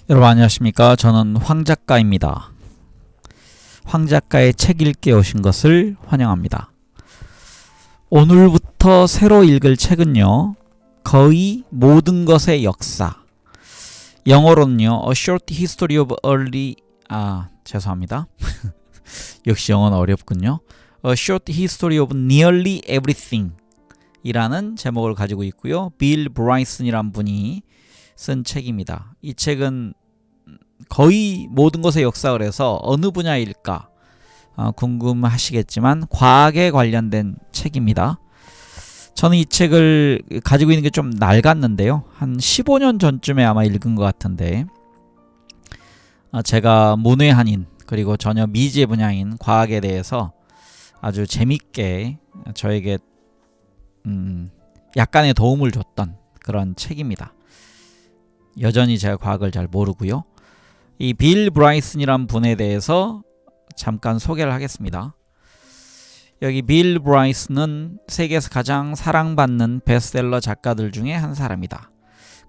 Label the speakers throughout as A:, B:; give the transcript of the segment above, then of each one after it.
A: 여러분 안녕하십니까? 저는 황 작가입니다. 황 작가의 책 읽기에 오신 것을 환영합니다. 오늘부터 새로 읽을 책은요, 거의 모든 것의 역사. 영어로는요, A Short History of Early 죄송합니다. 역시 영어는 어렵군요. A Short History of Nearly Everything 이라는 제목을 가지고 있고요. 빌 브라이슨이란 분이 쓴 책입니다. 이 책은 거의 모든 것의 역사를 해서 어느 분야일까 궁금하시겠지만 과학에 관련된 책입니다. 저는 이 책을 가지고 있는 게 좀 낡았는데요. 한 15년 전쯤에 아마 읽은 것 같은데, 제가 문외한인 그리고 전혀 미지의 분야인 과학에 대해서 아주 재밌게 저에게 약간의 도움을 줬던 그런 책입니다. 여전히 제가 과학을 잘 모르고요. 이 빌 브라이슨이란 분에 대해서 잠깐 소개를 하겠습니다. 여기 빌 브라이슨은 세계에서 가장 사랑받는 베스트셀러 작가들 중에 한 사람이다.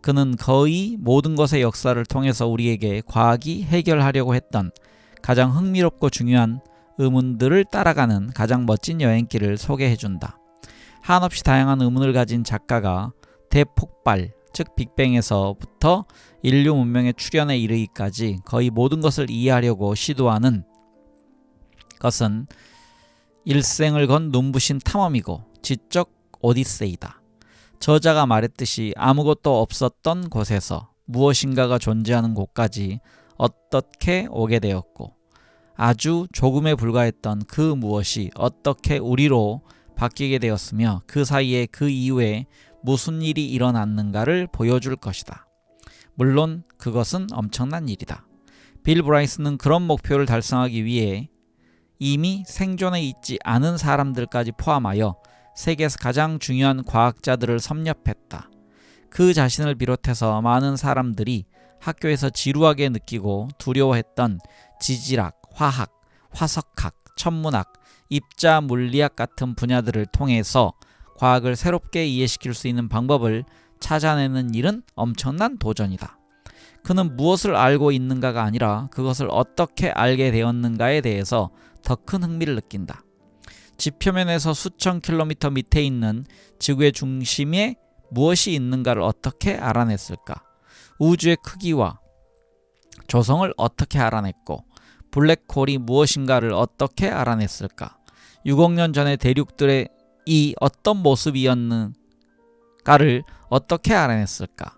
A: 그는 거의 모든 것의 역사를 통해서 우리에게 과학이 해결하려고 했던 가장 흥미롭고 중요한 의문들을 따라가는 가장 멋진 여행길을 소개해준다. 한없이 다양한 의문을 가진 작가가 대폭발, 즉 빅뱅에서부터 인류 문명의 출현에 이르기까지 거의 모든 것을 이해하려고 시도하는 것은 일생을 건 눈부신 탐험이고 지적 오디세이다. 저자가 말했듯이 아무것도 없었던 곳에서 무엇인가가 존재하는 곳까지 어떻게 오게 되었고, 아주 조금에 불과했던 그 무엇이 어떻게 우리로 바뀌게 되었으며 그 사이에 그 이후에 무슨 일이 일어났는가를 보여줄 것이다. 물론 그것은 엄청난 일이다. 빌 브라이슨은 그런 목표를 달성하기 위해 이미 생존해 있지 않은 사람들까지 포함하여 세계에서 가장 중요한 과학자들을 섭렵했다. 그 자신을 비롯해서 많은 사람들이 학교에서 지루하게 느끼고 두려워했던 지질학, 화학, 화석학, 천문학, 입자 물리학 같은 분야들을 통해서 과학을 새롭게 이해시킬 수 있는 방법을 찾아내는 일은 엄청난 도전이다. 그는 무엇을 알고 있는가가 아니라 그것을 어떻게 알게 되었는가에 대해서 더 큰 흥미를 느낀다. 지표면에서 수천 킬로미터 밑에 있는 지구의 중심에 무엇이 있는가를 어떻게 알아냈을까? 우주의 크기와 조성을 어떻게 알아냈고, 블랙홀이 무엇인가를 어떻게 알아냈을까? 6억 년 전의 대륙들의 이 어떤 모습이었는가를 어떻게 알아냈을까?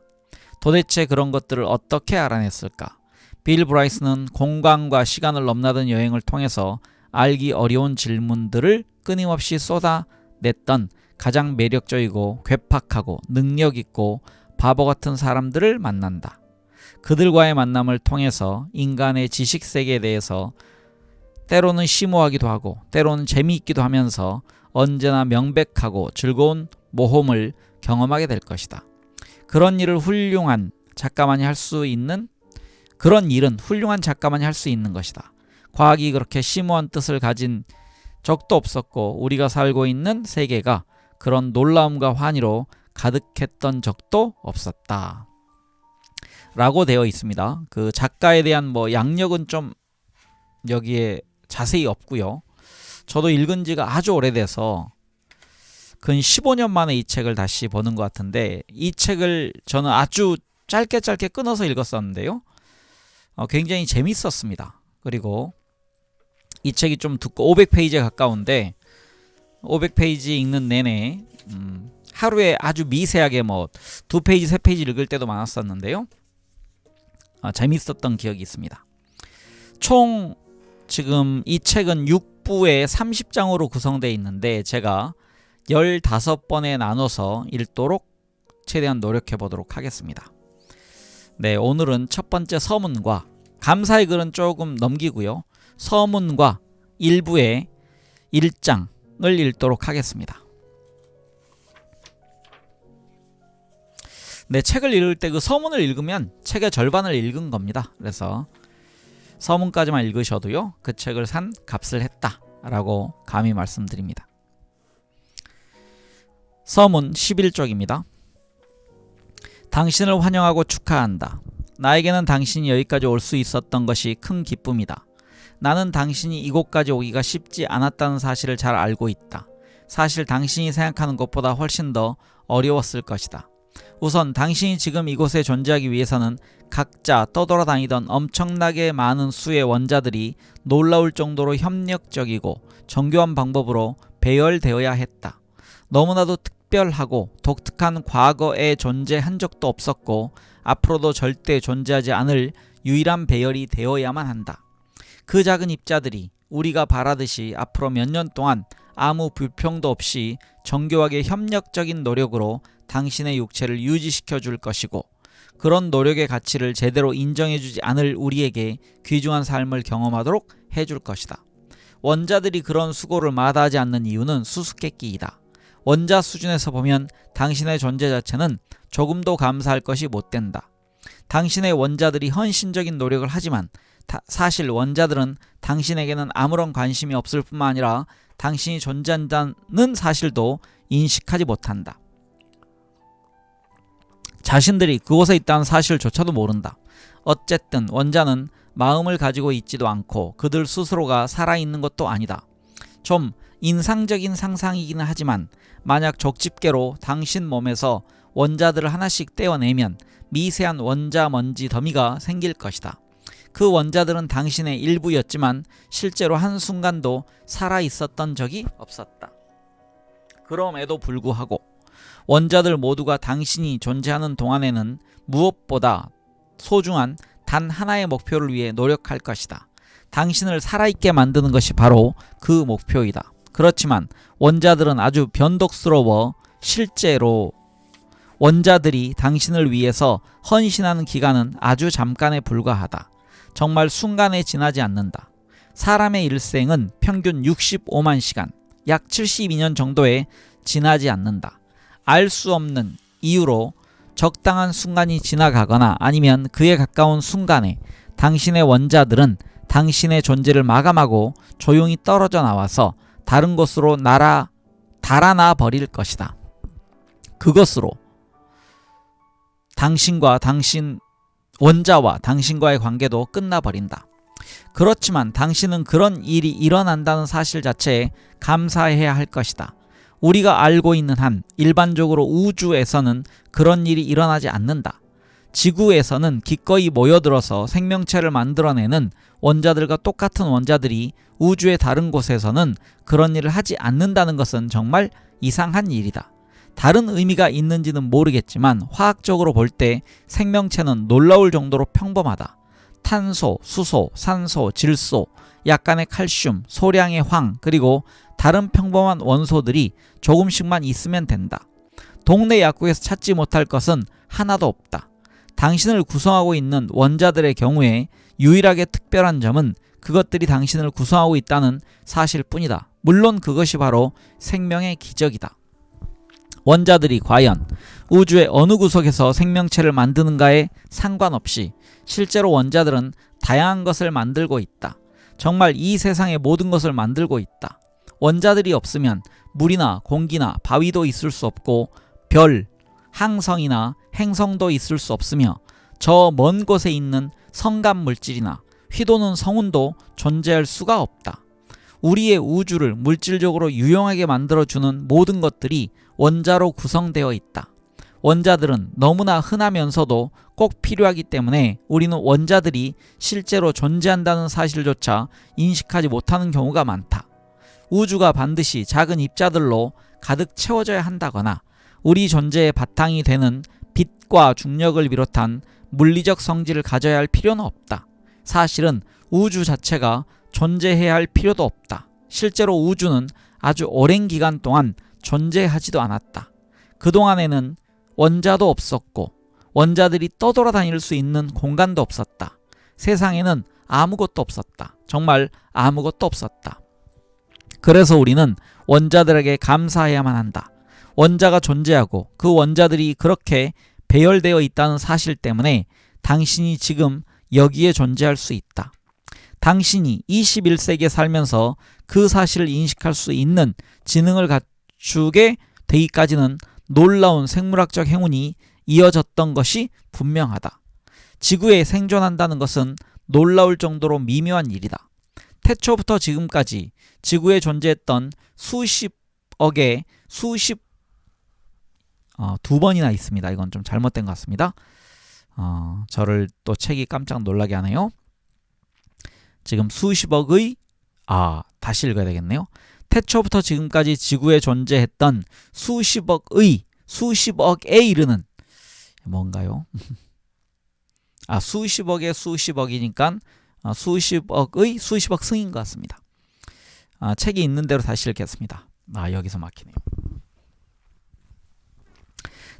A: 도대체 그런 것들을 어떻게 알아냈을까? 빌 브라이슨은 공간과 시간을 넘나든 여행을 통해서 알기 어려운 질문들을 끊임없이 쏟아냈던 가장 매력적이고 괴팍하고 능력있고 바보 같은 사람들을 만난다. 그들과의 만남을 통해서 인간의 지식세계에 대해서 때로는 심오하기도 하고 때로는 재미있기도 하면서 언제나 명백하고 즐거운 모험을 경험하게 될 것이다. 그런 일은 훌륭한 작가만이 할 수 있는 것이다. 과학이 그렇게 심오한 뜻을 가진 적도 없었고 우리가 살고 있는 세계가 그런 놀라움과 환희로 가득했던 적도 없었다. 라고 되어 있습니다. 그 작가에 대한 양력은 좀 여기에 자세히 없고요. 저도 읽은 지가 아주 오래돼서 근 15년 만에 이 책을 다시 보는 것 같은데, 이 책을 저는 아주 짧게 끊어서 읽었었는데요. 굉장히 재밌었습니다. 그리고 이 책이 좀 두꺼워 500페이지에 가까운데 500페이지 읽는 내내 하루에 아주 미세하게 2페이지 3페이지 읽을 때도 많았었는데요. 재밌었던 기억이 있습니다. 총 지금 이 책은 6부에 30장으로 구성되어 있는데 제가 15번에 나눠서 읽도록 최대한 노력해 보도록 하겠습니다. 네, 오늘은 첫 번째 서문과 감사의 글은 조금 넘기고요. 서문과 일부의 1장을 읽도록 하겠습니다. 네, 책을 읽을 때 그 서문을 읽으면 책의 절반을 읽은 겁니다. 그래서 서문까지만 읽으셔도요, 그 책을 산 값을 했다 라고 감히 말씀드립니다. 서문 11쪽입니다. 당신을 환영하고 축하한다. 나에게는 당신이 여기까지 올 수 있었던 것이 큰 기쁨이다. 나는 당신이 이곳까지 오기가 쉽지 않았다는 사실을 잘 알고 있다. 사실 당신이 생각하는 것보다 훨씬 더 어려웠을 것이다. 우선 당신이 지금 이곳에 존재하기 위해서는 각자 떠돌아다니던 엄청나게 많은 수의 원자들이 놀라울 정도로 협력적이고 정교한 방법으로 배열되어야 했다. 너무나도 특별하고 독특한 과거에 존재한 적도 없었고 앞으로도 절대 존재하지 않을 유일한 배열이 되어야만 한다. 그 작은 입자들이 우리가 바라듯이 앞으로 몇 년 동안 아무 불평도 없이 정교하게 협력적인 노력으로 당신의 육체를 유지시켜 줄 것이고 그런 노력의 가치를 제대로 인정해주지 않을 우리에게 귀중한 삶을 경험하도록 해줄 것이다. 원자들이 그런 수고를 마다하지 않는 이유는 수수께끼이다. 원자 수준에서 보면 당신의 존재 자체는 조금도 감사할 것이 못 된다. 당신의 원자들이 헌신적인 노력을 하지만 사실 원자들은 당신에게는 아무런 관심이 없을 뿐만 아니라 당신이 존재한다는 사실도 인식하지 못한다. 자신들이 그곳에 있다는 사실조차도 모른다. 어쨌든 원자는 마음을 가지고 있지도 않고 그들 스스로가 살아있는 것도 아니다. 좀 인상적인 상상이기는 하지만 만약 족집게로 당신 몸에서 원자들을 하나씩 떼어내면 미세한 원자 먼지 더미가 생길 것이다. 그 원자들은 당신의 일부였지만 실제로 한순간도 살아있었던 적이 없었다. 그럼에도 불구하고 원자들 모두가 당신이 존재하는 동안에는 무엇보다 소중한 단 하나의 목표를 위해 노력할 것이다. 당신을 살아있게 만드는 것이 바로 그 목표이다. 그렇지만 원자들은 아주 변덕스러워 실제로 원자들이 당신을 위해서 헌신하는 기간은 아주 잠깐에 불과하다. 정말 순간에 지나지 않는다. 사람의 일생은 평균 65만 시간, 약 72년 정도에 지나지 않는다. 알 수 없는 이유로 적당한 순간이 지나가거나 아니면 그에 가까운 순간에 당신의 원자들은 당신의 존재를 마감하고 조용히 떨어져 나와서 다른 곳으로 달아나 버릴 것이다. 그것으로 원자와 당신과의 관계도 끝나버린다. 그렇지만 당신은 그런 일이 일어난다는 사실 자체에 감사해야 할 것이다. 우리가 알고 있는 한 일반적으로 우주에서는 그런 일이 일어나지 않는다. 지구에서는 기꺼이 모여들어서 생명체를 만들어내는 원자들과 똑같은 원자들이 우주의 다른 곳에서는 그런 일을 하지 않는다는 것은 정말 이상한 일이다. 다른 의미가 있는지는 모르겠지만 화학적으로 볼 때 생명체는 놀라울 정도로 평범하다. 탄소, 수소, 산소, 질소, 약간의 칼슘, 소량의 황, 그리고 다른 평범한 원소들이 조금씩만 있으면 된다. 동네 약국에서 찾지 못할 것은 하나도 없다. 당신을 구성하고 있는 원자들의 경우에 유일하게 특별한 점은 그것들이 당신을 구성하고 있다는 사실뿐이다. 물론 그것이 바로 생명의 기적이다. 원자들이 과연 우주의 어느 구석에서 생명체를 만드는가에 상관없이 실제로 원자들은 다양한 것을 만들고 있다. 정말 이 세상의 모든 것을 만들고 있다. 원자들이 없으면 물이나 공기나 바위도 있을 수 없고 별, 항성이나 행성도 있을 수 없으며 저 먼 곳에 있는 성간 물질이나 휘도는 성운도 존재할 수가 없다. 우리의 우주를 물질적으로 유용하게 만들어주는 모든 것들이 원자로 구성되어 있다. 원자들은 너무나 흔하면서도 꼭 필요하기 때문에 우리는 원자들이 실제로 존재한다는 사실조차 인식하지 못하는 경우가 많다. 우주가 반드시 작은 입자들로 가득 채워져야 한다거나 우리 존재의 바탕이 되는 빛과 중력을 비롯한 물리적 성질을 가져야 할 필요는 없다. 사실은 우주 자체가 존재해야 할 필요도 없다. 실제로 우주는 아주 오랜 기간 동안 존재하지도 않았다. 그동안에는 원자도 없었고 원자들이 떠돌아다닐 수 있는 공간도 없었다. 세상에는 아무것도 없었다. 정말 아무것도 없었다. 그래서 우리는 원자들에게 감사해야만 한다. 원자가 존재하고 그 원자들이 그렇게 배열되어 있다는 사실 때문에 당신이 지금 여기에 존재할 수 있다. 당신이 21세기에 살면서 그 사실을 인식할 수 있는 지능을 갖추게 되기까지는 놀라운 생물학적 행운이 이어졌던 것이 분명하다. 지구에 생존한다는 것은 놀라울 정도로 미묘한 일이다. 태초부터 지금까지 지구에 존재했던 수십억의 두 번이나 있습니다. 이건 좀 잘못된 것 같습니다. 저를 또 책이 깜짝 놀라게 하네요. 지금 수십억의 다시 읽어야 되겠네요. 태초부터 지금까지 지구에 존재했던 수십억에 이르는 뭔가요? 수십억의 수십억이니까 수십억의 수십억 승인 것 같습니다. 책이 있는 대로 다시 읽겠습니다. 여기서 막히네요.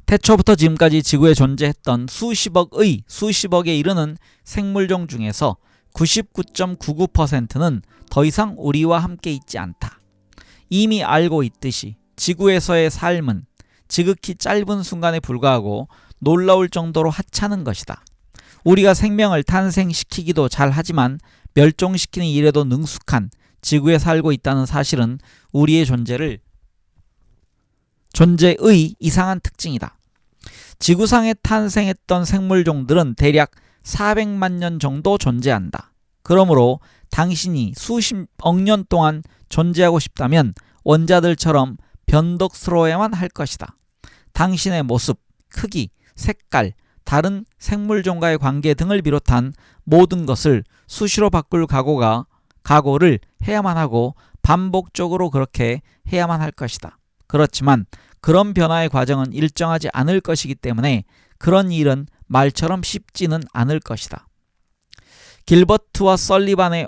A: 태초부터 지금까지 지구에 존재했던 수십억에 이르는 생물종 중에서 99.99%는 더 이상 우리와 함께 있지 않다. 이미 알고 있듯이 지구에서의 삶은 지극히 짧은 순간에 불과하고 놀라울 정도로 하찮은 것이다. 우리가 생명을 탄생시키기도 잘하지만 멸종시키는 일에도 능숙한 지구에 살고 있다는 사실은 우리의 존재의 이상한 특징이다. 지구상에 탄생했던 생물종들은 대략 400만 년 정도 존재한다. 그러므로 당신이 수십억 년 동안 존재하고 싶다면 원자들처럼 변덕스러워야만 할 것이다. 당신의 모습, 크기, 색깔, 다른 생물종과의 관계 등을 비롯한 모든 것을 수시로 바꿀 각오를 해야만 하고 반복적으로 그렇게 해야만 할 것이다. 그렇지만 그런 변화의 과정은 일정하지 않을 것이기 때문에 그런 일은 말처럼 쉽지는 않을 것이다. 길버트와 설리반의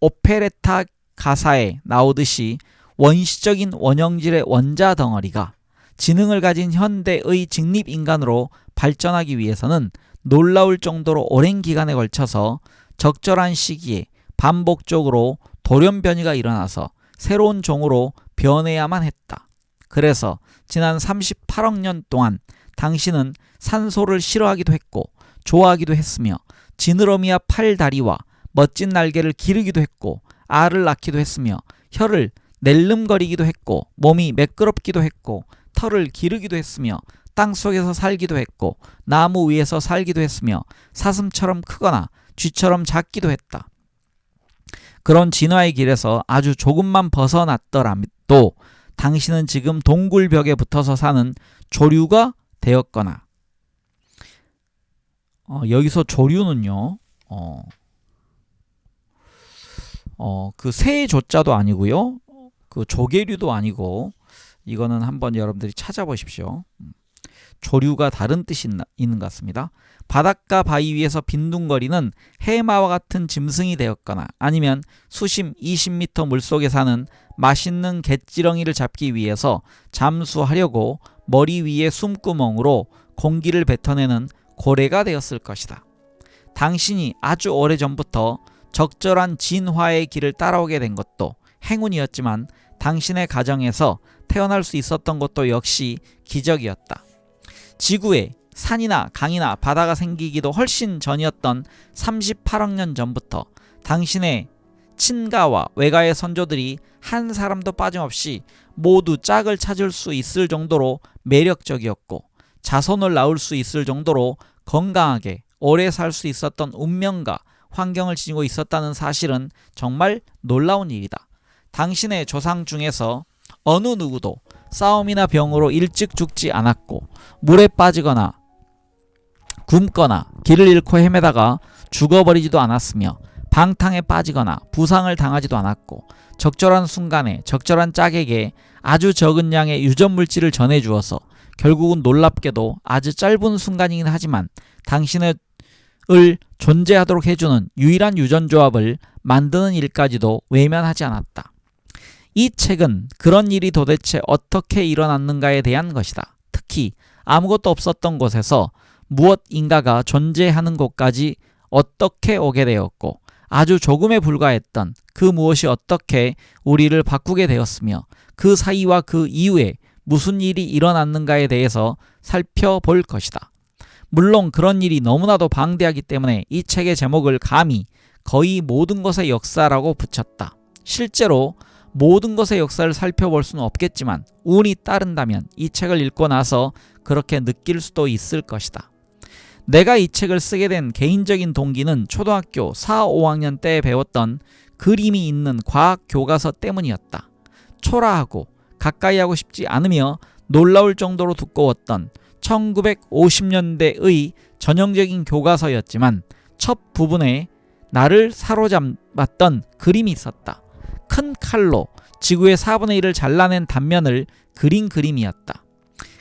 A: 오페레타 가사에 나오듯이 원시적인 원형질의 원자 덩어리가 지능을 가진 현대의 직립인간으로 발전하기 위해서는 놀라울 정도로 오랜 기간에 걸쳐서 적절한 시기에 반복적으로 돌연변이가 일어나서 새로운 종으로 변해야만 했다. 그래서 지난 38억 년 동안 당신은 산소를 싫어하기도 했고 좋아하기도 했으며 지느러미와 팔다리와 멋진 날개를 기르기도 했고 알을 낳기도 했으며 혀를 낼름거리기도 했고 몸이 매끄럽기도 했고 털을 기르기도 했으며 땅속에서 살기도 했고 나무 위에서 살기도 했으며 사슴처럼 크거나 쥐처럼 작기도 했다. 그런 진화의 길에서 아주 조금만 벗어났더라도 당신은 지금 동굴벽에 붙어서 사는 조류가 되었거나 여기서 조류는요 그 새의 조자도 아니고요 그 조개류도 아니고 이거는 한번 여러분들이 찾아보십시오. 조류가 다른 뜻이 있는 것 같습니다. 바닷가 바위 위에서 빈둥거리는 해마와 같은 짐승이 되었거나 아니면 수심 20m 물속에 사는 맛있는 갯지렁이를 잡기 위해서 잠수하려고 머리 위에 숨구멍으로 공기를 뱉어내는 고래가 되었을 것이다. 당신이 아주 오래전부터 적절한 진화의 길을 따라오게 된 것도 행운이었지만 당신의 가정에서 태어날 수 있었던 것도 역시 기적이었다. 지구에 산이나 강이나 바다가 생기기도 훨씬 전이었던 38억 년 전부터 당신의 친가와 외가의 선조들이 한 사람도 빠짐없이 모두 짝을 찾을 수 있을 정도로 매력적이었고 자손을 낳을 수 있을 정도로 건강하게 오래 살 수 있었던 운명과 환경을 지니고 있었다는 사실은 정말 놀라운 일이다. 당신의 조상 중에서 어느 누구도 싸움이나 병으로 일찍 죽지 않았고 물에 빠지거나 굶거나 길을 잃고 헤매다가 죽어버리지도 않았으며 방탕에 빠지거나 부상을 당하지도 않았고 적절한 순간에 적절한 짝에게 아주 적은 양의 유전물질을 전해주어서 결국은 놀랍게도 아주 짧은 순간이긴 하지만 당신을 존재하도록 해주는 유일한 유전조합을 만드는 일까지도 외면하지 않았다. 이 책은 그런 일이 도대체 어떻게 일어났는가에 대한 것이다. 특히 아무것도 없었던 곳에서 무엇인가가 존재하는 곳까지 어떻게 오게 되었고 아주 조금에 불과했던 그 무엇이 어떻게 우리를 바꾸게 되었으며 그 사이와 그 이후에 무슨 일이 일어났는가에 대해서 살펴볼 것이다. 물론 그런 일이 너무나도 방대하기 때문에 이 책의 제목을 감히 거의 모든 것의 역사라고 붙였다. 실제로 모든 것의 역사를 살펴볼 수는 없겠지만 운이 따른다면 이 책을 읽고 나서 그렇게 느낄 수도 있을 것이다. 내가 이 책을 쓰게 된 개인적인 동기는 초등학교 4, 5학년 때 배웠던 그림이 있는 과학 교과서 때문이었다. 초라하고 가까이 하고 싶지 않으며 놀라울 정도로 두꺼웠던 1950년대의 전형적인 교과서였지만 첫 부분에 나를 사로잡았던 그림이 있었다. 큰 칼로 지구의 4분의 1을 잘라낸 단면을 그린 그림이었다.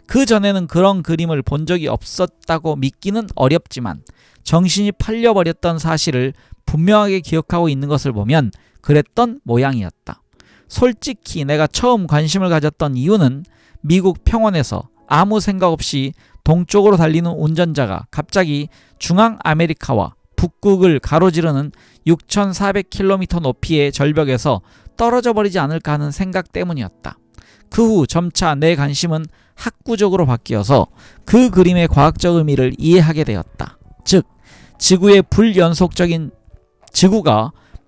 A: 그 전에는 그런 그림을 본 적이 없었다고 믿기는 어렵지만 정신이 팔려버렸던 사실을 분명하게 기억하고 있는 것을 보면 그랬던 모양이었다. 솔직히 내가 처음 관심을 가졌던 이유는 미국 평원에서 아무 생각 없이 동쪽으로 달리는 운전자가 갑자기 중앙 아메리카와 북극을 가로지르는 6,400km 높이의 절벽에서 떨어져 버리지 않을까 하는 생각 때문이었다. 그 후 점차 내 관심은 학구적으로 바뀌어서 그 그림의 과학적 의미를 이해하게 되었다. 즉, 지구가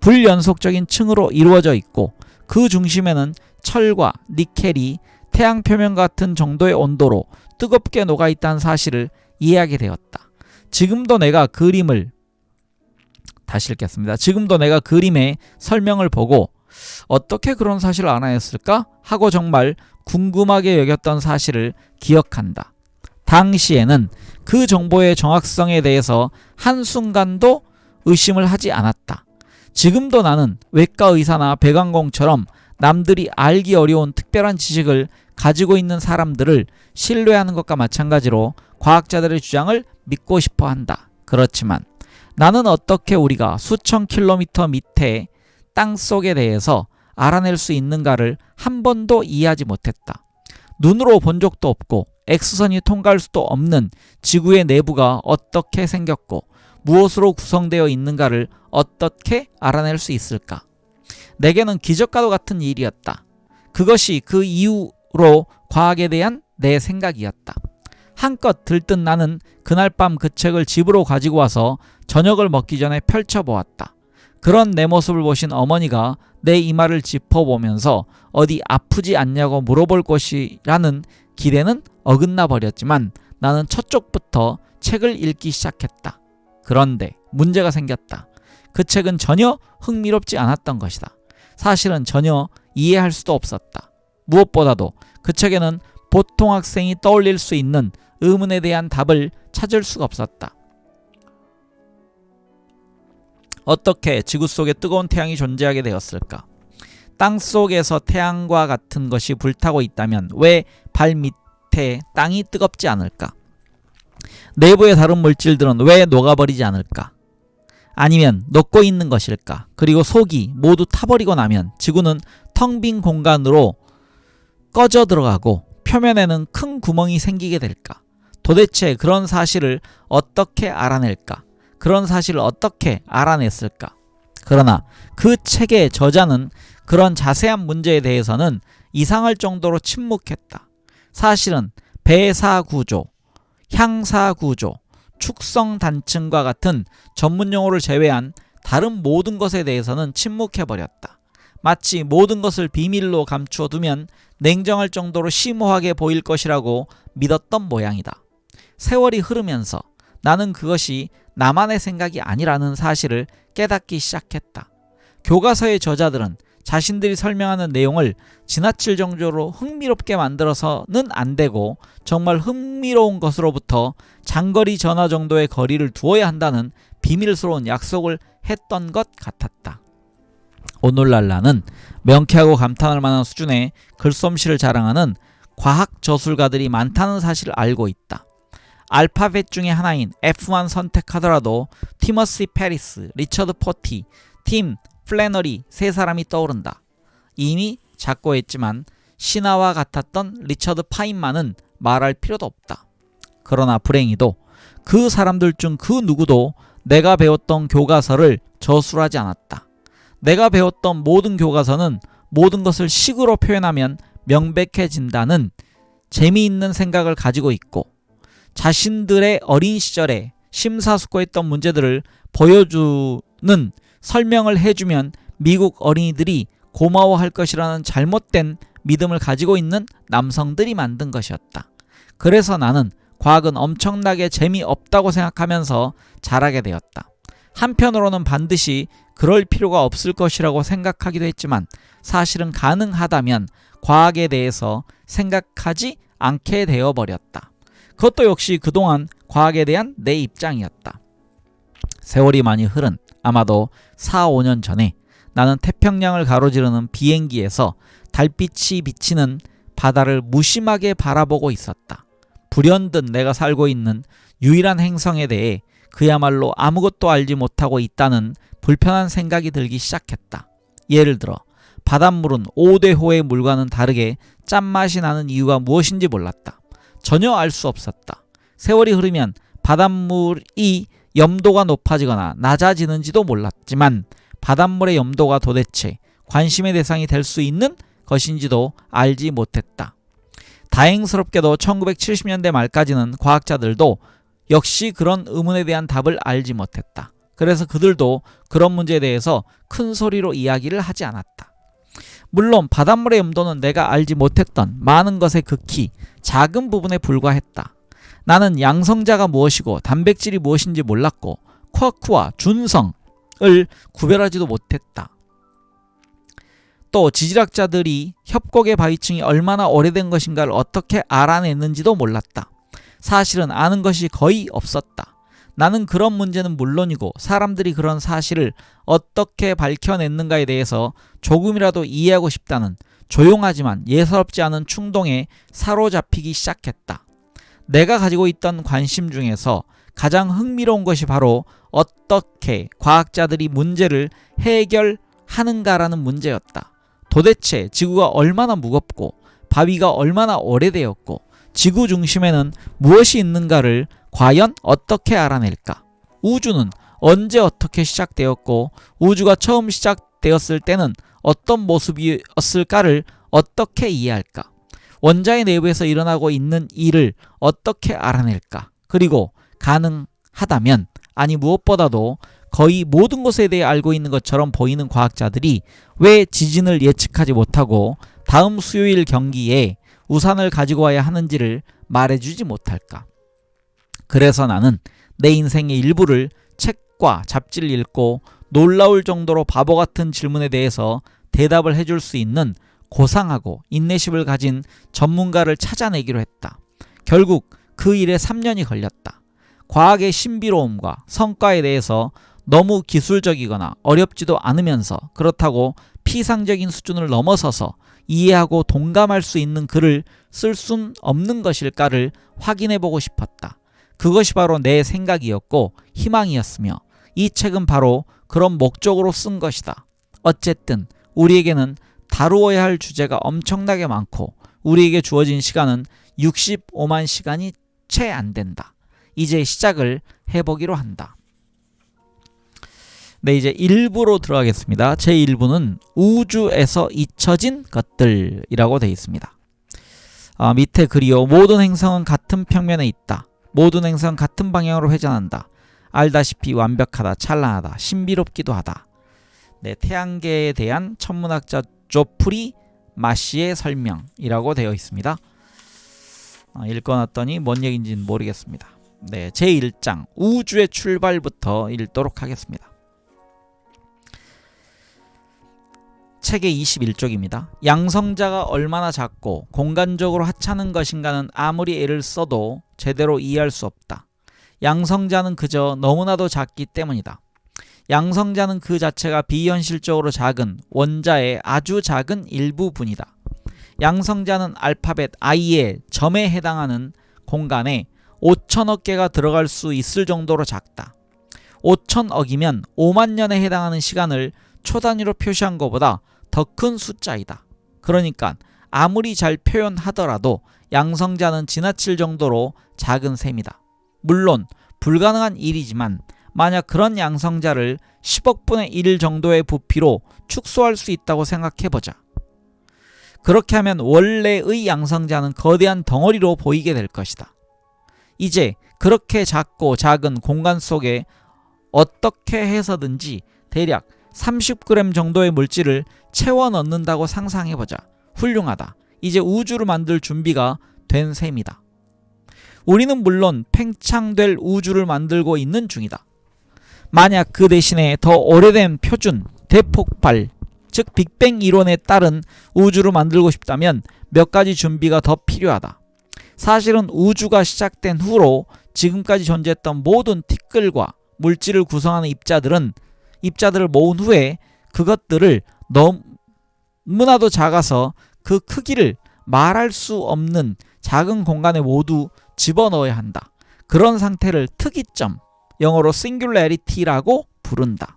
A: 불연속적인 층으로 이루어져 있고 그 중심에는 철과 니켈이 태양 표면 같은 정도의 온도로 뜨겁게 녹아 있다는 사실을 이해하게 되었다. 지금도 내가 그림의 설명을 보고 어떻게 그런 사실을 알아냈을까 하고 정말 궁금하게 여겼던 사실을 기억한다. 당시에는 그 정보의 정확성에 대해서 한순간도 의심을 하지 않았다. 지금도 나는 외과 의사나 배관공처럼 남들이 알기 어려운 특별한 지식을 가지고 있는 사람들을 신뢰하는 것과 마찬가지로 과학자들의 주장을 믿고 싶어 한다. 그렇지만 나는 어떻게 우리가 수천 킬로미터 밑에 땅 속에 대해서 알아낼 수 있는가를 한 번도 이해하지 못했다. 눈으로 본 적도 없고 X선이 통과할 수도 없는 지구의 내부가 어떻게 생겼고 무엇으로 구성되어 있는가를 어떻게 알아낼 수 있을까? 내게는 기적과도 같은 일이었다. 그것이 그 이후로 과학에 대한 내 생각이었다. 한껏 들뜬 나는 그날 밤 그 책을 집으로 가지고 와서 저녁을 먹기 전에 펼쳐보았다. 그런 내 모습을 보신 어머니가 내 이마를 짚어보면서 어디 아프지 않냐고 물어볼 것이라는 기대는 어긋나 버렸지만 나는 첫 쪽부터 책을 읽기 시작했다. 그런데 문제가 생겼다. 그 책은 전혀 흥미롭지 않았던 것이다. 사실은 전혀 이해할 수도 없었다. 무엇보다도 그 책에는 보통 학생이 떠올릴 수 있는 의문에 대한 답을 찾을 수가 없었다. 어떻게 지구 속에 뜨거운 태양이 존재하게 되었을까? 땅 속에서 태양과 같은 것이 불타고 있다면 왜 발 밑에 땅이 뜨겁지 않을까? 내부의 다른 물질들은 왜 녹아버리지 않을까? 아니면 녹고 있는 것일까? 그리고 속이 모두 타버리고 나면 지구는 텅 빈 공간으로 꺼져 들어가고 표면에는 큰 구멍이 생기게 될까? 도대체 그런 사실을 어떻게 알아낼까? 그런 사실을 어떻게 알아냈을까? 그러나 그 책의 저자는 그런 자세한 문제에 대해서는 이상할 정도로 침묵했다. 사실은 배사구조, 향사구조, 축성단층과 같은 전문 용어를 제외한 다른 모든 것에 대해서는 침묵해버렸다. 마치 모든 것을 비밀로 감추어 두면 냉정할 정도로 심오하게 보일 것이라고 믿었던 모양이다. 세월이 흐르면서 나는 그것이 나만의 생각이 아니라는 사실을 깨닫기 시작했다. 교과서의 저자들은 자신들이 설명하는 내용을 지나칠 정도로 흥미롭게 만들어서는 안 되고 정말 흥미로운 것으로부터 장거리 전화 정도의 거리를 두어야 한다는 비밀스러운 약속을 했던 것 같았다. 오늘날 나는 명쾌하고 감탄할 만한 수준의 글솜씨를 자랑하는 과학 저술가들이 많다는 사실을 알고 있다. 알파벳 중에 하나인 F만 선택하더라도 티머시 페리스, 리처드 포티, 팀 플래너리 세 사람이 떠오른다. 이미 작고했지만 신화와 같았던 리처드 파인만은 말할 필요도 없다. 그러나 불행히도 그 사람들 중 그 누구도 내가 배웠던 교과서를 저술하지 않았다. 내가 배웠던 모든 교과서는 모든 것을 식으로 표현하면 명백해진다는 재미있는 생각을 가지고 있고 자신들의 어린 시절에 심사숙고했던 문제들을 보여주는 설명을 해주면 미국 어린이들이 고마워할 것이라는 잘못된 믿음을 가지고 있는 남성들이 만든 것이었다. 그래서 나는 과학은 엄청나게 재미없다고 생각하면서 자라게 되었다. 한편으로는 반드시 그럴 필요가 없을 것이라고 생각하기도 했지만 사실은 가능하다면 과학에 대해서 생각하지 않게 되어버렸다. 그것도 역시 그동안 과학에 대한 내 입장이었다. 세월이 많이 흐른 아마도 4, 5년 전에 나는 태평양을 가로지르는 비행기에서 달빛이 비치는 바다를 무심하게 바라보고 있었다. 불현듯 내가 살고 있는 유일한 행성에 대해 그야말로 아무것도 알지 못하고 있다는 불편한 생각이 들기 시작했다. 예를 들어 바닷물은 5대 호의 물과는 다르게 짠맛이 나는 이유가 무엇인지 몰랐다. 전혀 알 수 없었다. 세월이 흐르면 바닷물이 염도가 높아지거나 낮아지는지도 몰랐지만 바닷물의 염도가 도대체 관심의 대상이 될 수 있는 것인지도 알지 못했다. 다행스럽게도 1970년대 말까지는 과학자들도 역시 그런 의문에 대한 답을 알지 못했다. 그래서 그들도 그런 문제에 대해서 큰 소리로 이야기를 하지 않았다. 물론 바닷물의 염도는 내가 알지 못했던 많은 것의 극히 작은 부분에 불과했다. 나는 양성자가 무엇이고 단백질이 무엇인지 몰랐고 쿼크와 준성을 구별하지도 못했다. 또 지질학자들이 협곡의 바위층이 얼마나 오래된 것인가를 어떻게 알아냈는지도 몰랐다. 사실은 아는 것이 거의 없었다. 나는 그런 문제는 물론이고 사람들이 그런 사실을 어떻게 밝혀냈는가에 대해서 조금이라도 이해하고 싶다는 조용하지만 예사롭지 않은 충동에 사로잡히기 시작했다. 내가 가지고 있던 관심 중에서 가장 흥미로운 것이 바로 어떻게 과학자들이 문제를 해결하는가라는 문제였다. 도대체 지구가 얼마나 무겁고 바위가 얼마나 오래되었고 지구 중심에는 무엇이 있는가를 과연 어떻게 알아낼까? 우주는 언제 어떻게 시작되었고 우주가 처음 시작되었을 때는 어떤 모습이었을까를 어떻게 이해할까? 원자의 내부에서 일어나고 있는 일을 어떻게 알아낼까? 그리고 가능하다면, 아니 무엇보다도 거의 모든 것에 대해 알고 있는 것처럼 보이는 과학자들이 왜 지진을 예측하지 못하고 다음 수요일 경기에 우산을 가지고 와야 하는지를 말해주지 못할까? 그래서 나는 내 인생의 일부를 책과 잡지를 읽고 놀라울 정도로 바보 같은 질문에 대해서 대답을 해줄 수 있는 고상하고 인내심을 가진 전문가를 찾아내기로 했다. 결국 그 일에 3년이 걸렸다. 과학의 신비로움과 성과에 대해서 너무 기술적이거나 어렵지도 않으면서 그렇다고 피상적인 수준을 넘어서서 이해하고 동감할 수 있는 글을 쓸 순 없는 것일까를 확인해보고 싶었다. 그것이 바로 내 생각이었고 희망이었으며 이 책은 바로 그런 목적으로 쓴 것이다. 어쨌든 우리에게는 다루어야 할 주제가 엄청나게 많고 우리에게 주어진 시간은 65만 시간이 채 안 된다. 이제 시작을 해보기로 한다. 네, 이제 1부로 들어가겠습니다. 제 1부는 우주에서 잊혀진 것들이라고 되어 있습니다. 밑에 글이요. 모든 행성은 같은 평면에 있다. 모든 행성은 같은 방향으로 회전한다. 알다시피 완벽하다, 찬란하다, 신비롭기도 하다. 네, 태양계에 대한 천문학자 조프리 마시의 설명이라고 되어 있습니다. 읽어놨더니 뭔 얘기인지는 모르겠습니다. 네, 제1장 우주의 출발부터 읽도록 하겠습니다. 책의 21쪽입니다. 양성자가 얼마나 작고 공간적으로 하찮은 것인가는 아무리 애를 써도 제대로 이해할 수 없다. 양성자는 그저 너무나도 작기 때문이다. 양성자는 그 자체가 비현실적으로 작은 원자의 아주 작은 일부분이다. 양성자는 알파벳 I의 점에 해당하는 공간에 5천억 개가 들어갈 수 있을 정도로 작다. 5천억이면 5만 년에 해당하는 시간을 초 단위로 표시한 것보다 더 큰 숫자이다. 그러니까 아무리 잘 표현하더라도 양성자는 지나칠 정도로 작은 셈이다. 물론 불가능한 일이지만 만약 그런 양성자를 10억 분의 1 정도의 부피로 축소할 수 있다고 생각해보자. 그렇게 하면 원래의 양성자는 거대한 덩어리로 보이게 될 것이다. 이제 그렇게 작고 작은 공간 속에 어떻게 해서든지 대략 30g 정도의 물질을 채워 넣는다고 상상해보자. 훌륭하다. 이제 우주를 만들 준비가 된 셈이다. 우리는 물론 팽창될 우주를 만들고 있는 중이다. 만약 그 대신에 더 오래된 표준 대폭발, 즉 빅뱅 이론에 따른 우주를 만들고 싶다면 몇 가지 준비가 더 필요하다. 사실은 우주가 시작된 후로 지금까지 존재했던 모든 티끌과 물질을 구성하는 입자들을 모은 후에 그것들을 너무나도 작아서 그 크기를 말할 수 없는 작은 공간에 모두 집어넣어야 한다. 그런 상태를 특이점, 영어로 singularity라고 부른다.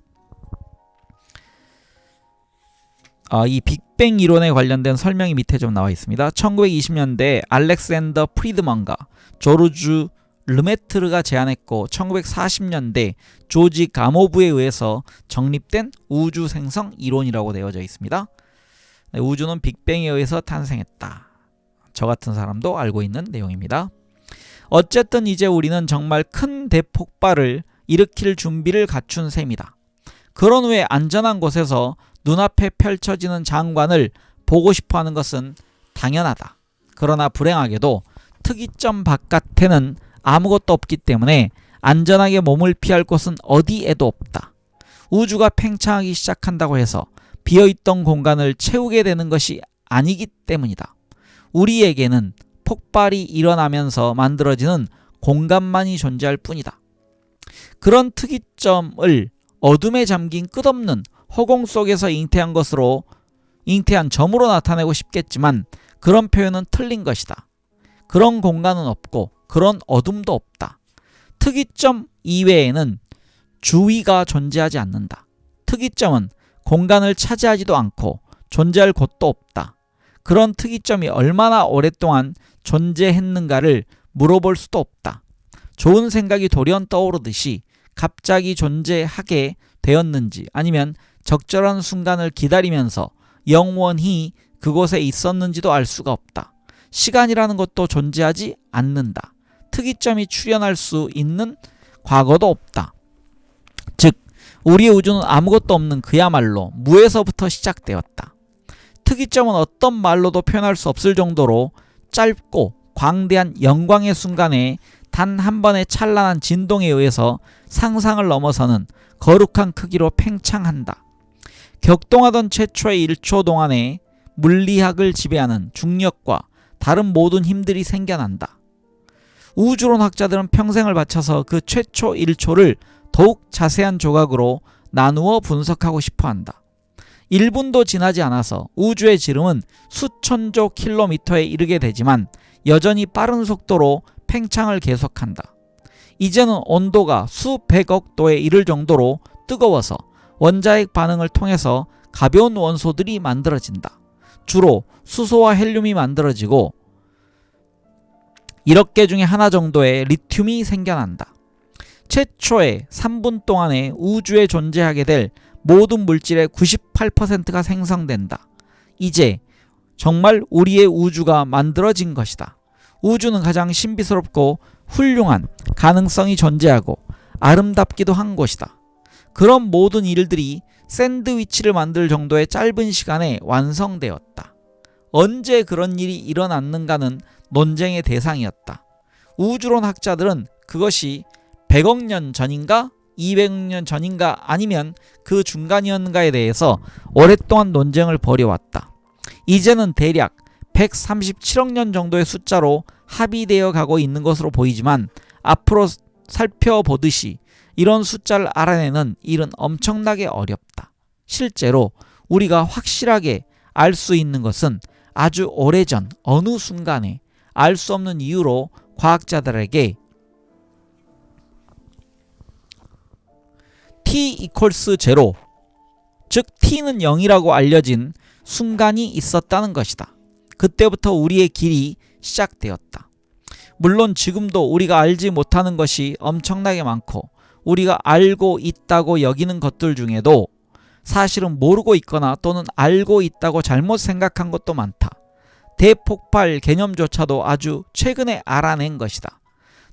A: 이 빅뱅 이론에 관련된 설명이 밑에 좀 나와 있습니다. 1920년대에 알렉산더 프리드먼과 조르주 르메트르가 제안했고 1940년대 조지 가모브에 의해서 정립된 우주 생성 이론이라고 되어져 있습니다. 우주는 빅뱅에 의해서 탄생했다. 저 같은 사람도 알고 있는 내용입니다. 어쨌든 이제 우리는 정말 큰 대폭발을 일으킬 준비를 갖춘 셈이다. 그런 후에 안전한 곳에서 눈앞에 펼쳐지는 장관을 보고 싶어하는 것은 당연하다. 그러나 불행하게도 특이점 바깥에는 아무것도 없기 때문에 안전하게 몸을 피할 곳은 어디에도 없다. 우주가 팽창하기 시작한다고 해서 비어있던 공간을 채우게 되는 것이 아니기 때문이다. 우리에게는 폭발이 일어나면서 만들어지는 공간만이 존재할 뿐이다. 그런 특이점을 어둠에 잠긴 끝없는 허공 속에서 잉태한 점으로 나타내고 싶겠지만 그런 표현은 틀린 것이다. 그런 공간은 없고 그런 어둠도 없다. 특이점 이외에는 주위가 존재하지 않는다. 특이점은 공간을 차지하지도 않고 존재할 곳도 없다. 그런 특이점이 얼마나 오랫동안 존재했는가를 물어볼 수도 없다. 좋은 생각이 돌연 떠오르듯이 갑자기 존재하게 되었는지 아니면 적절한 순간을 기다리면서 영원히 그곳에 있었는지도 알 수가 없다. 시간이라는 것도 존재하지 않는다. 특이점이 출현할 수 있는 과거도 없다. 즉, 우리의 우주는 아무것도 없는 그야말로 무에서부터 시작되었다. 특이점은 어떤 말로도 표현할 수 없을 정도로 짧고 광대한 영광의 순간에 단 한 번의 찬란한 진동에 의해서 상상을 넘어서는 거룩한 크기로 팽창한다. 격동하던 최초의 1초 동안에 물리학을 지배하는 중력과 다른 모든 힘들이 생겨난다. 우주론 학자들은 평생을 바쳐서 그 최초 1초를 더욱 자세한 조각으로 나누어 분석하고 싶어한다. 1분도 지나지 않아서 우주의 지름은 수천조 킬로미터에 이르게 되지만 여전히 빠른 속도로 팽창을 계속한다. 이제는 온도가 수백억 도에 이를 정도로 뜨거워서 원자핵 반응을 통해서 가벼운 원소들이 만들어진다. 주로 수소와 헬륨이 만들어지고 1억 개 중에 하나 정도의 리튬이 생겨난다. 최초의 3분 동안에 우주에 존재하게 될 모든 물질의 98%가 생성된다. 이제 정말 우리의 우주가 만들어진 것이다. 우주는 가장 신비스럽고 훌륭한 가능성이 존재하고 아름답기도 한 곳이다. 그런 모든 일들이 샌드위치를 만들 정도의 짧은 시간에 완성되었다. 언제 그런 일이 일어났는가는 논쟁의 대상이었다. 우주론 학자들은 그것이 100억 년 전인가 200억 년 전인가 아니면 그 중간이었는가에 대해서 오랫동안 논쟁을 벌여왔다. 이제는 대략 137억 년 정도의 숫자로 합의되어 가고 있는 것으로 보이지만 앞으로 살펴보듯이 이런 숫자를 알아내는 일은 엄청나게 어렵다. 실제로 우리가 확실하게 알 수 있는 것은 아주 오래전 어느 순간에 알 수 없는 이유로 과학자들에게 t=0, 즉 t는 0이라고 알려진 순간이 있었다는 것이다. 그때부터 우리의 길이 시작되었다. 물론 지금도 우리가 알지 못하는 것이 엄청나게 많고 우리가 알고 있다고 여기는 것들 중에도 사실은 모르고 있거나 또는 알고 있다고 잘못 생각한 것도 많다. 대폭발 개념조차도 아주 최근에 알아낸 것이다.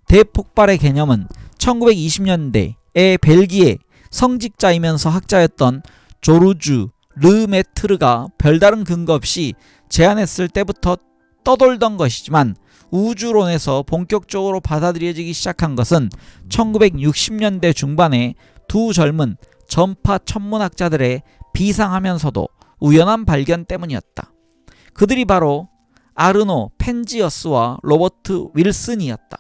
A: 대폭발의 개념은 1920년대에 벨기에 성직자이면서 학자였던 조르주 르메트르가 별다른 근거 없이 제안했을 때부터 떠돌던 것이지만 우주론에서 본격적으로 받아들여지기 시작한 것은 1960년대 중반에 두 젊은 전파 천문학자들의 비상하면서도 우연한 발견 때문이었다. 그들이 바로 아르노 펜지어스와 로버트 윌슨이었다.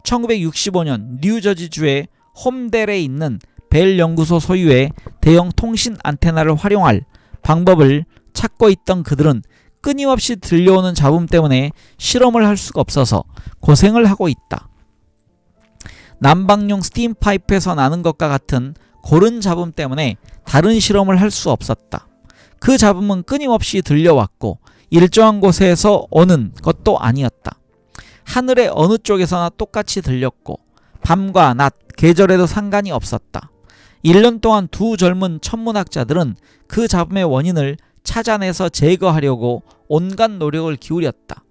A: 1965년 뉴저지주의 홈델에 있는 벨 연구소 소유의 대형 통신 안테나를 활용할 방법을 찾고 있던 그들은 끊임없이 들려오는 잡음 때문에 실험을 할 수가 없어서 고생을 하고 있다. 난방용 스팀 파이프에서 나는 것과 같은 고른 잡음 때문에 다른 실험을 할 수 없었다. 그 잡음은 끊임없이 들려왔고 일정한 곳에서 오는 것도 아니었다. 하늘의 어느 쪽에서나 똑같이 들렸고 밤과 낮, 계절에도 상관이 없었다. 1년 동안 두 젊은 천문학자들은 그 잡음의 원인을 찾아내서 제거하려고 온갖 노력을 기울였다.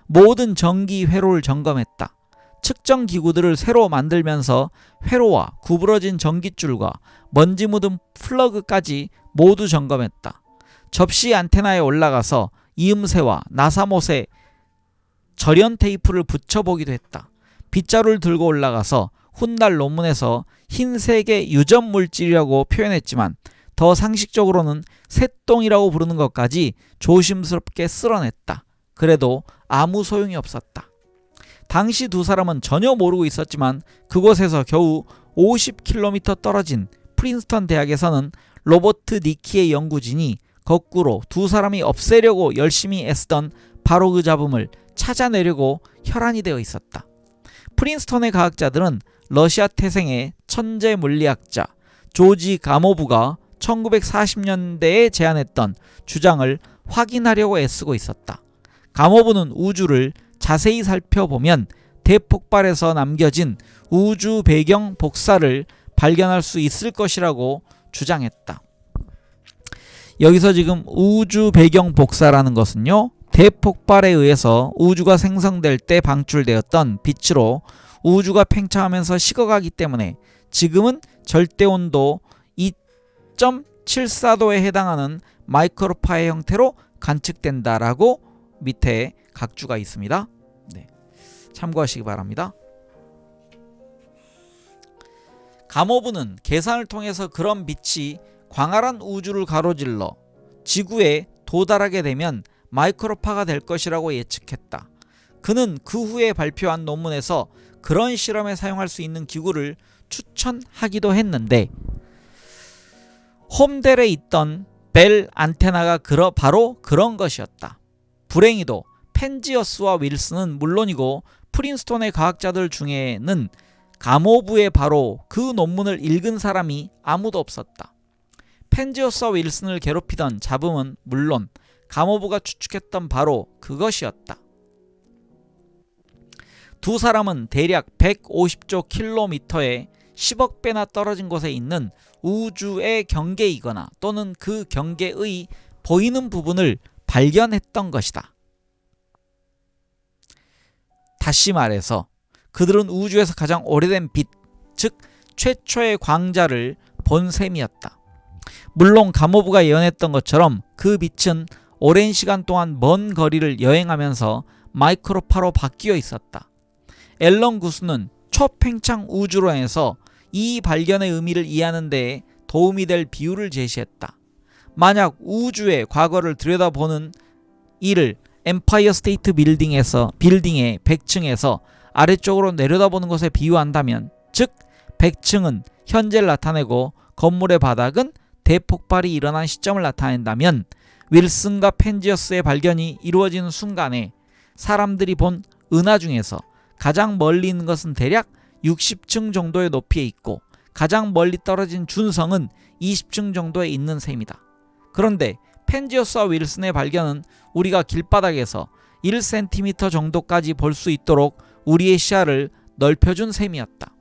A: 모든 전기 회로를 점검했다. 측정 기구들을 새로 만들면서 회로와 구부러진 전깃줄과 먼지 묻은 플러그까지 모두 점검했다. 접시 안테나에 올라가서 이음새와 나사못에 절연 테이프를 붙여보기도 했다. 빗자루를 들고 올라가서 훗날 논문에서 흰색의 유전 물질이라고 표현했지만 더 상식적으로는 새똥이라고 부르는 것까지 조심스럽게 쓸어냈다. 그래도 아무 소용이 없었다. 당시 두 사람은 전혀 모르고 있었지만 그곳에서 겨우 50km 떨어진 프린스턴 대학에서는 로버트 니키의 연구진이 거꾸로 두 사람이 없애려고 열심히 애쓰던 바로 그 잡음을 찾아내려고 혈안이 되어 있었다. 프린스턴의 과학자들은 러시아 태생의 천재 물리학자 조지 가모브가 1940년대에 제안했던 주장을 확인하려고 애쓰고 있었다. 가모브는 우주를 자세히 살펴보면 대폭발에서 남겨진 우주 배경 복사를 발견할 수 있을 것이라고 주장했다. 여기서 지금 우주 배경 복사라는 것은요, 대폭발에 의해서 우주가 생성될 때 방출되었던 빛으로 우주가 팽창하면서 식어가기 때문에 지금은 절대온도 2.74도에 해당하는 마이크로파의 형태로 관측된다라고 밑에 각주가 있습니다. 네, 참고하시기 바랍니다. 가모브는 계산을 통해서 그런 빛이 광활한 우주를 가로질러 지구에 도달하게 되면 마이크로파가 될 것이라고 예측했다. 그는 그 후에 발표한 논문에서 그런 실험에 사용할 수 있는 기구를 추천하기도 했는데 홈델에 있던 벨 안테나가 바로 그런 것이었다. 불행히도 펜지어스와 윌슨은 물론이고 프린스턴의 과학자들 중에는 가모브의 바로 그 논문을 읽은 사람이 아무도 없었다. 펜지어스와 윌슨을 괴롭히던 잡음은 물론 가모브가 추측했던 바로 그것이었다. 두 사람은 대략 150조 킬로미터에 10억 배나 떨어진 곳에 있는 우주의 경계이거나 또는 그 경계의 보이는 부분을 발견했던 것이다. 다시 말해서 그들은 우주에서 가장 오래된 빛, 즉 최초의 광자를 본 셈이었다. 물론 가모브가 예언했던 것처럼 그 빛은 오랜 시간 동안 먼 거리를 여행하면서 마이크로파로 바뀌어 있었다. 앨런 구스는 초팽창 우주론에서 이 발견의 의미를 이해하는 데에 도움이 될 비유를 제시했다. 만약 우주의 과거를 들여다보는 이를 엠파이어 스테이트 빌딩의 100층에서 아래쪽으로 내려다보는 것에 비유한다면, 즉 100층은 현재를 나타내고 건물의 바닥은 대폭발이 일어난 시점을 나타낸다면 윌슨과 펜지어스의 발견이 이루어지는 순간에 사람들이 본 은하 중에서 가장 멀리 있는 것은 대략 60층 정도의 높이에 있고 가장 멀리 떨어진 준성은 20층 정도에 있는 셈이다. 그런데 펜지어스와 윌슨의 발견은 우리가 길바닥에서 1cm 정도까지 볼 수 있도록 우리의 시야를 넓혀준 셈이었다.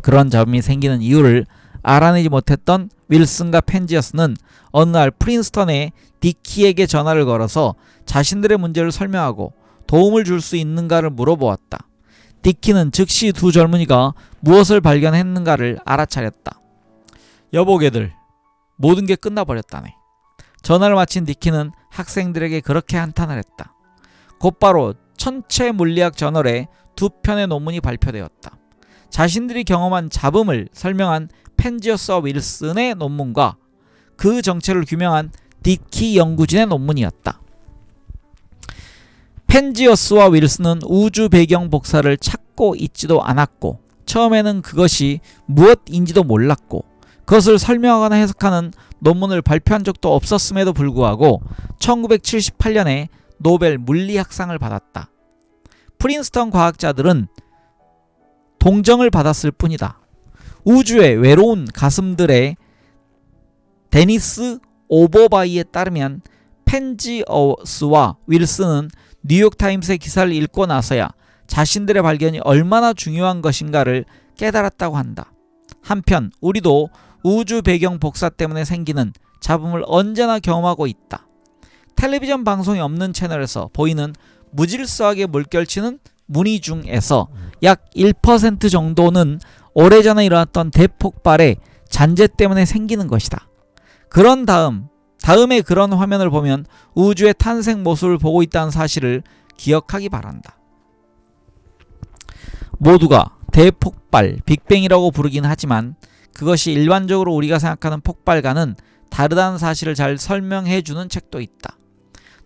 A: 그런 잡음이 생기는 이유를 알아내지 못했던 윌슨과 펜지어스는 어느 날 프린스턴의 디키에게 전화를 걸어서 자신들의 문제를 설명하고 도움을 줄 수 있는가를 물어보았다. 디키는 즉시 두 젊은이가 무엇을 발견했는가를 알아차렸다. 여보게들, 모든 게 끝나버렸다네. 전화를 마친 니키는 학생들에게 그렇게 한탄을 했다. 곧바로 천체 물리학 저널에 2편의 논문이 발표되었다. 자신들이 경험한 잡음을 설명한 펜지어스와 윌슨의 논문과 그 정체를 규명한 니키 연구진의 논문이었다. 펜지어스와 윌슨은 우주 배경 복사를 찾고 있지도 않았고 처음에는 그것이 무엇인지도 몰랐고 그것을 설명하거나 해석하는 논문을 발표한 적도 없었음에도 불구하고 1978년에 노벨 물리학상을 받았다. 프린스턴 과학자들은 동정을 받았을 뿐이다. 우주의 외로운 가슴들의 데니스 오버바이에 따르면 펜지어스와 윌슨은 뉴욕타임스의 기사를 읽고 나서야 자신들의 발견이 얼마나 중요한 것인가를 깨달았다고 한다. 한편 우리도 우주 배경 복사 때문에 생기는 잡음을 언제나 경험하고 있다. 텔레비전 방송이 없는 채널에서 보이는 무질서하게 물결치는 무늬 중에서 약 1% 정도는 오래전에 일어났던 대폭발의 잔재 때문에 생기는 것이다. 그런 다음에 그런 화면을 보면 우주의 탄생 모습을 보고 있다는 사실을 기억하기 바란다. 모두가 대폭발, 빅뱅이라고 부르긴 하지만 그것이 일반적으로 우리가 생각하는 폭발과는 다르다는 사실을 잘 설명해주는 책도 있다.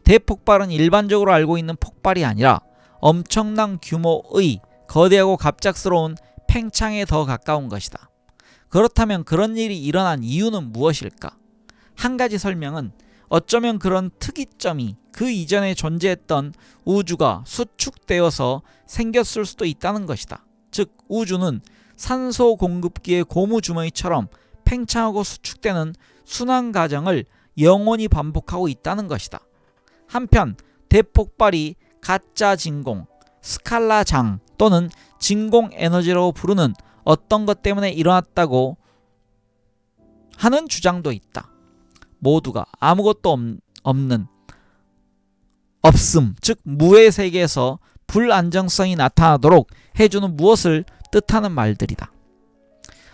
A: 대폭발은 일반적으로 알고 있는 폭발이 아니라 엄청난 규모의 거대하고 갑작스러운 팽창에 더 가까운 것이다. 그렇다면 그런 일이 일어난 이유는 무엇일까? 한 가지 설명은 어쩌면 그런 특이점이 그 이전에 존재했던 우주가 수축되어서 생겼을 수도 있다는 것이다. 즉 우주는 산소 공급기의 고무주머니처럼 팽창하고 수축되는 순환 과정을 영원히 반복하고 있다는 것이다. 한편 대폭발이 가짜 진공, 스칼라장 또는 진공 에너지라고 부르는 어떤 것 때문에 일어났다고 하는 주장도 있다. 모두가 아무것도 없음, 즉 무의 세계에서 불안정성이 나타나도록 해주는 무엇을 뜻하는 말들이다.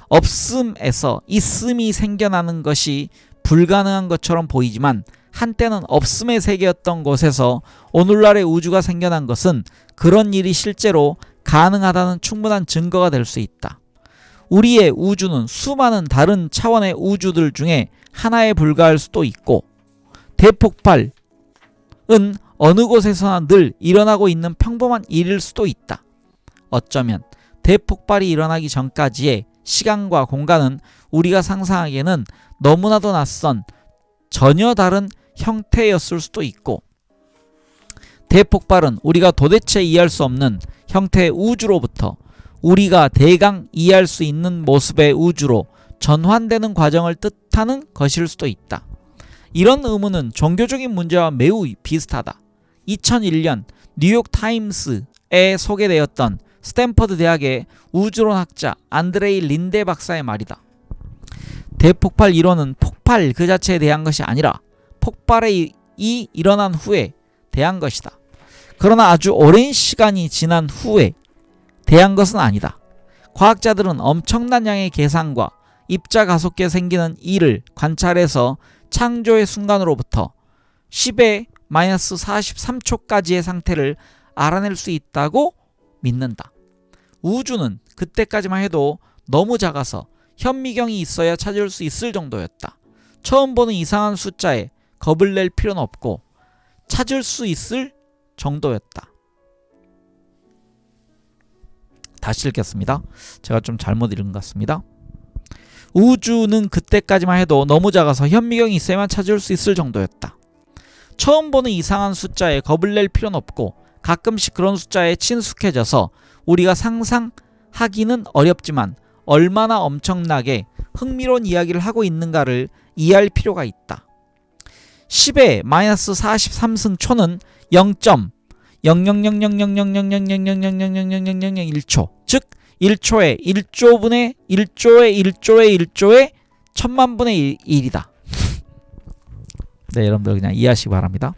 A: 없음에서 있음이 생겨나는 것이 불가능한 것처럼 보이지만 한때는 없음의 세계였던 곳에서 오늘날의 우주가 생겨난 것은 그런 일이 실제로 가능하다는 충분한 증거가 될 수 있다. 우리의 우주는 수많은 다른 차원의 우주들 중에 하나에 불과할 수도 있고 대폭발은 어느 곳에서나 늘 일어나고 있는 평범한 일일 수도 있다. 어쩌면 대폭발이 일어나기 전까지의 시간과 공간은 우리가 상상하기에는 너무나도 낯선 전혀 다른 형태였을 수도 있고 대폭발은 우리가 도대체 이해할 수 없는 형태의 우주로부터 우리가 대강 이해할 수 있는 모습의 우주로 전환되는 과정을 뜻하는 것일 수도 있다. 이런 의문은 종교적인 문제와 매우 비슷하다. 2001년 뉴욕 타임스에 소개되었던 스탠퍼드 대학의 우주론학자 안드레이 린데 박사의 말이다. 대폭발 이론은 폭발 그 자체에 대한 것이 아니라 폭발이 일어난 후에 대한 것이다. 그러나 아주 오랜 시간이 지난 후에 대한 것은 아니다. 과학자들은 엄청난 양의 계산과 입자 가속기에 생기는 일을 관찰해서 창조의 순간으로부터 10의 마이너스 43초까지의 상태를 알아낼 수 있다고 믿는다. 우주는 그때까지만 해도 너무 작아서 현미경이 있어야 찾을 수 있을 정도였다. 처음 보는 이상한 숫자에 겁을 낼 필요는 없고 찾을 수 있을 정도였다. 다시 읽겠습니다. 제가 좀 잘못 읽은 것 같습니다. 우주는 그때까지만 해도 너무 작아서 현미경이 있어야만 찾을 수 있을 정도였다. 처음 보는 이상한 숫자에 겁을 낼 필요는 없고 가끔씩 그런 숫자에 친숙해져서 우리가 상상하기는 어렵지만 얼마나 엄청나게 흥미로운 이야기를 하고 있는가를 이해할 필요가 있다. 10의 마이너스 43승 초는 0.000000000000000000001초 즉 1초에 1조분의 1조의 1조의 1조의 천만분의 1이다. 네, 여러분들 그냥 이해하시기 바랍니다.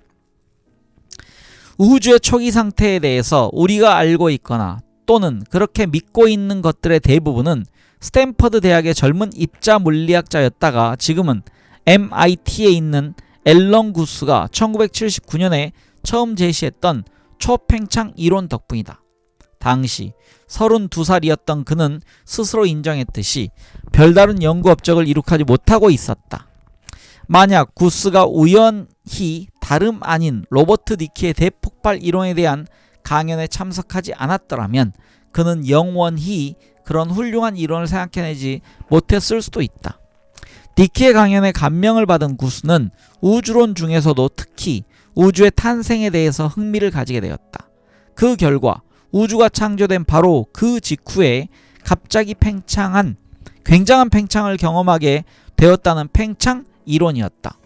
A: 우주의 초기 상태에 대해서 우리가 알고 있거나 또는 그렇게 믿고 있는 것들의 대부분은 스탠퍼드 대학의 젊은 입자 물리학자였다가 지금은 MIT에 있는 앨런 구스가 1979년에 처음 제시했던 초팽창 이론 덕분이다. 당시 32살이었던 그는 스스로 인정했듯이 별다른 연구 업적을 이룩하지 못하고 있었다. 만약 구스가 우연히 다름 아닌 로버트 디키의 대폭발 이론에 대한 강연에 참석하지 않았더라면 그는 영원히 그런 훌륭한 이론을 생각해내지 못했을 수도 있다. 디키의 강연에 감명을 받은 구스는 우주론 중에서도 특히 우주의 탄생에 대해서 흥미를 가지게 되었다. 그 결과 우주가 창조된 바로 그 직후에 갑자기 굉장한 팽창을 경험하게 되었다는 팽창 이론이었다.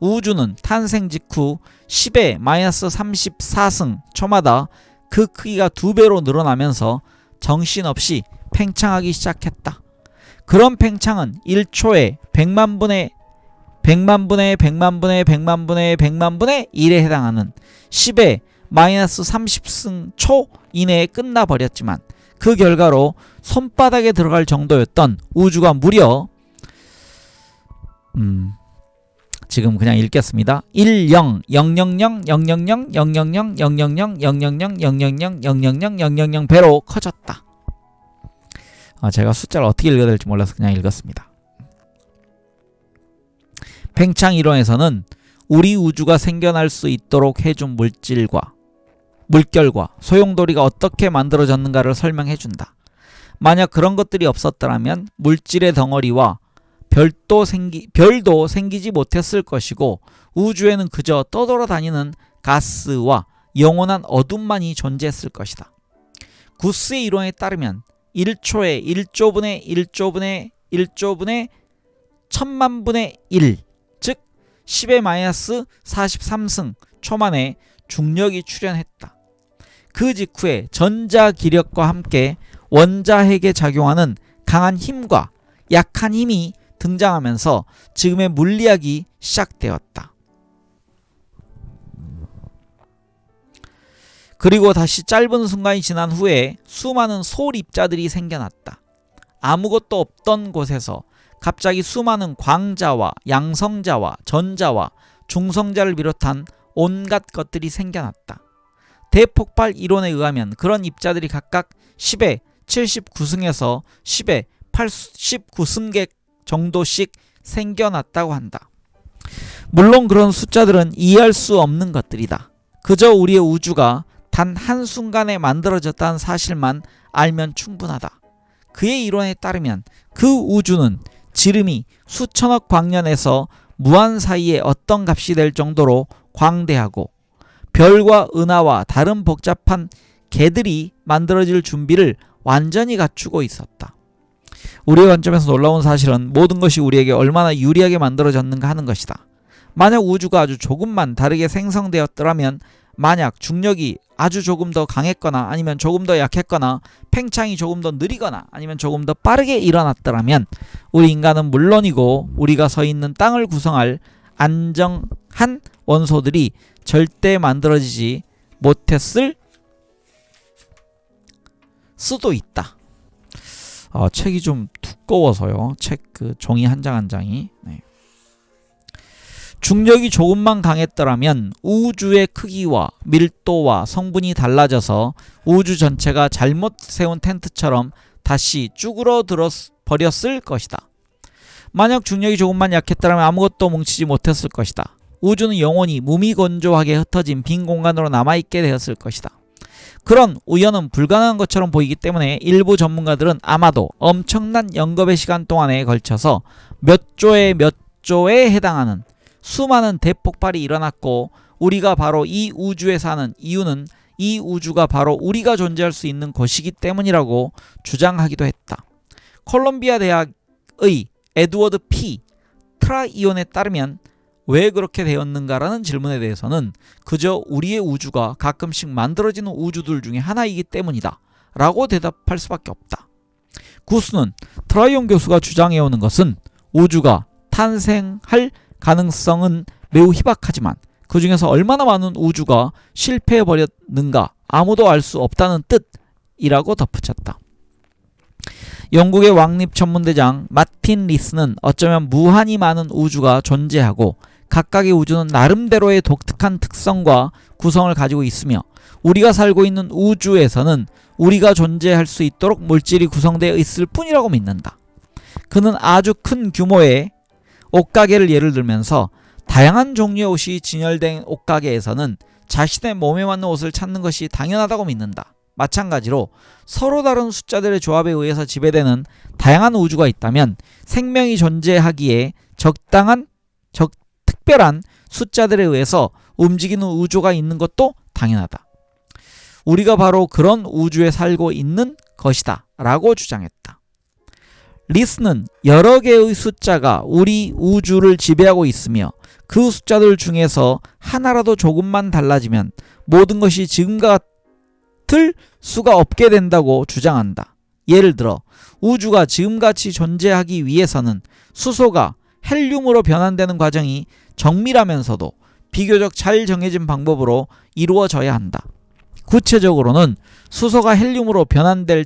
A: 우주는 탄생 직후 10의 마이너스 34승 초마다 그 크기가 2배로 늘어나면서 정신없이 팽창하기 시작했다. 그런 팽창은 1초에 100만분의 100만분의 100만분의 100만분의 100만분의 1에 해당하는 10의 마이너스 30승 초 이내에 끝나버렸지만 그 결과로 손바닥에 들어갈 정도였던 우주가 무려 지금 그냥 읽겠습니다. 10 000 000 000 000 000 000 000 000 000 000 배로 커졌다. 제가 숫자를 어떻게 읽어야 될지 몰라서 그냥 읽었습니다. 팽창 이론에서는 우리 우주가 생겨날 수 있도록 해준 물결과 소용돌이가 어떻게 만들어졌는가를 설명해준다. 만약 그런 것들이 없었더라면 물질의 덩어리와 별도 생기지 못했을 것이고 우주에는 그저 떠돌아다니는 가스와 영원한 어둠만이 존재했을 것이다. 구스의 이론에 따르면 1초에 1조분의 1조분의 1조분의 1000만분의 1, 즉 10의 마이너스 43승 초만에 중력이 출현했다. 그 직후에 전자기력과 함께 원자핵에 작용하는 강한 힘과 약한 힘이 등장하면서 지금의 물리학이 시작되었다. 그리고 다시 짧은 순간이 지난 후에 수많은 소립자들이 생겨났다. 아무것도 없던 곳에서 갑자기 수많은 광자와 양성자와 전자와 중성자를 비롯한 온갖 것들이 생겨났다. 대폭발 이론에 의하면 그런 입자들이 각각 10의 79승에서 10의 89승객 정도씩 생겨났다고 한다. 물론 그런 숫자들은 이해할 수 없는 것들이다. 그저 우리의 우주가 단 한순간에 만들어졌다는 사실만 알면 충분하다. 그의 이론에 따르면 그 우주는 지름이 수천억 광년에서 무한 사이에 어떤 값이 될 정도로 광대하고 별과 은하와 다른 복잡한 개들이 만들어질 준비를 완전히 갖추고 있었다. 우리의 관점에서 놀라운 사실은 모든 것이 우리에게 얼마나 유리하게 만들어졌는가 하는 것이다. 만약 우주가 아주 조금만 다르게 생성되었더라면, 만약 중력이 아주 조금 더 강했거나 아니면 조금 더 약했거나 팽창이 조금 더 느리거나 아니면 조금 더 빠르게 일어났더라면 우리 인간은 물론이고 우리가 서 있는 땅을 구성할 안정한 원소들이 절대 만들어지지 못했을 수도 있다. 책이 좀 두꺼워서요. 책 그 종이 한 장 한 장이. 네. 중력이 조금만 강했더라면 우주의 크기와 밀도와 성분이 달라져서 우주 전체가 잘못 세운 텐트처럼 다시 쭈그러들어 버렸을 것이다. 만약 중력이 조금만 약했더라면 아무것도 뭉치지 못했을 것이다. 우주는 영원히 무미건조하게 흩어진 빈 공간으로 남아있게 되었을 것이다. 그런 우연은 불가능한 것처럼 보이기 때문에 일부 전문가들은 아마도 엄청난 영겁의 시간 동안에 걸쳐서 몇 조에 해당하는 수많은 대폭발이 일어났고, 우리가 바로 이 우주에 사는 이유는 이 우주가 바로 우리가 존재할 수 있는 곳이기 때문이라고 주장하기도 했다. 콜롬비아 대학의 에드워드 P. 트라이온에 따르면 왜 그렇게 되었는가라는 질문에 대해서는 그저 우리의 우주가 가끔씩 만들어지는 우주들 중에 하나이기 때문이다 라고 대답할 수밖에 없다. 구스는 트라이온 교수가 주장해오는 것은 우주가 탄생할 가능성은 매우 희박하지만 그 중에서 얼마나 많은 우주가 실패해버렸는가 아무도 알 수 없다는 뜻이라고 덧붙였다. 영국의 왕립 천문대장 마틴 리스는 어쩌면 무한히 많은 우주가 존재하고 각각의 우주는 나름대로의 독특한 특성과 구성을 가지고 있으며 우리가 살고 있는 우주에서는 우리가 존재할 수 있도록 물질이 구성되어 있을 뿐이라고 믿는다. 그는 아주 큰 규모의 옷가게를 예를 들면서 다양한 종류의 옷이 진열된 옷가게에서는 자신의 몸에 맞는 옷을 찾는 것이 당연하다고 믿는다. 마찬가지로 서로 다른 숫자들의 조합에 의해서 지배되는 다양한 우주가 있다면 생명이 존재하기에 특별한 숫자들에 의해서 움직이는 우주가 있는 것도 당연하다. 우리가 바로 그런 우주에 살고 있는 것이다 라고 주장했다. 리스는 여러 개의 숫자가 우리 우주를 지배하고 있으며 그 숫자들 중에서 하나라도 조금만 달라지면 모든 것이 지금과 같을 수가 없게 된다고 주장한다. 예를 들어 우주가 지금같이 존재하기 위해서는 수소가 헬륨으로 변환되는 과정이 정밀하면서도 비교적 잘 정해진 방법으로 이루어져야 한다. 구체적으로는 수소가 헬륨으로 변환될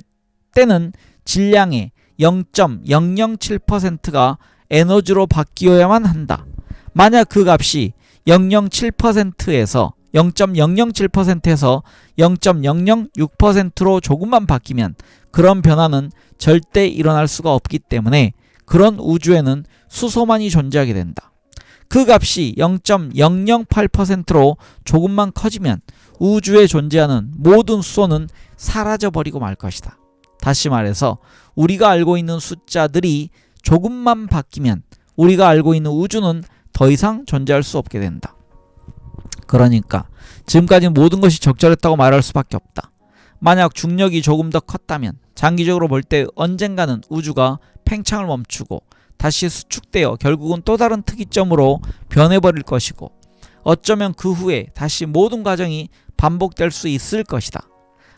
A: 때는 질량의 0.007%가 에너지로 바뀌어야만 한다. 만약 그 값이 0.007%에서 0.006%로 조금만 바뀌면 그런 변화는 절대 일어날 수가 없기 때문에 그런 우주에는 수소만이 존재하게 된다. 그 값이 0.008%로 조금만 커지면 우주에 존재하는 모든 수소는 사라져버리고 말 것이다. 다시 말해서 우리가 알고 있는 숫자들이 조금만 바뀌면 우리가 알고 있는 우주는 더 이상 존재할 수 없게 된다. 그러니까 지금까지 모든 것이 적절했다고 말할 수밖에 없다. 만약 중력이 조금 더 컸다면 장기적으로 볼 때 언젠가는 우주가 팽창을 멈추고 다시 수축되어 결국은 또 다른 특이점으로 변해버릴 것이고 어쩌면 그 후에 다시 모든 과정이 반복될 수 있을 것이다.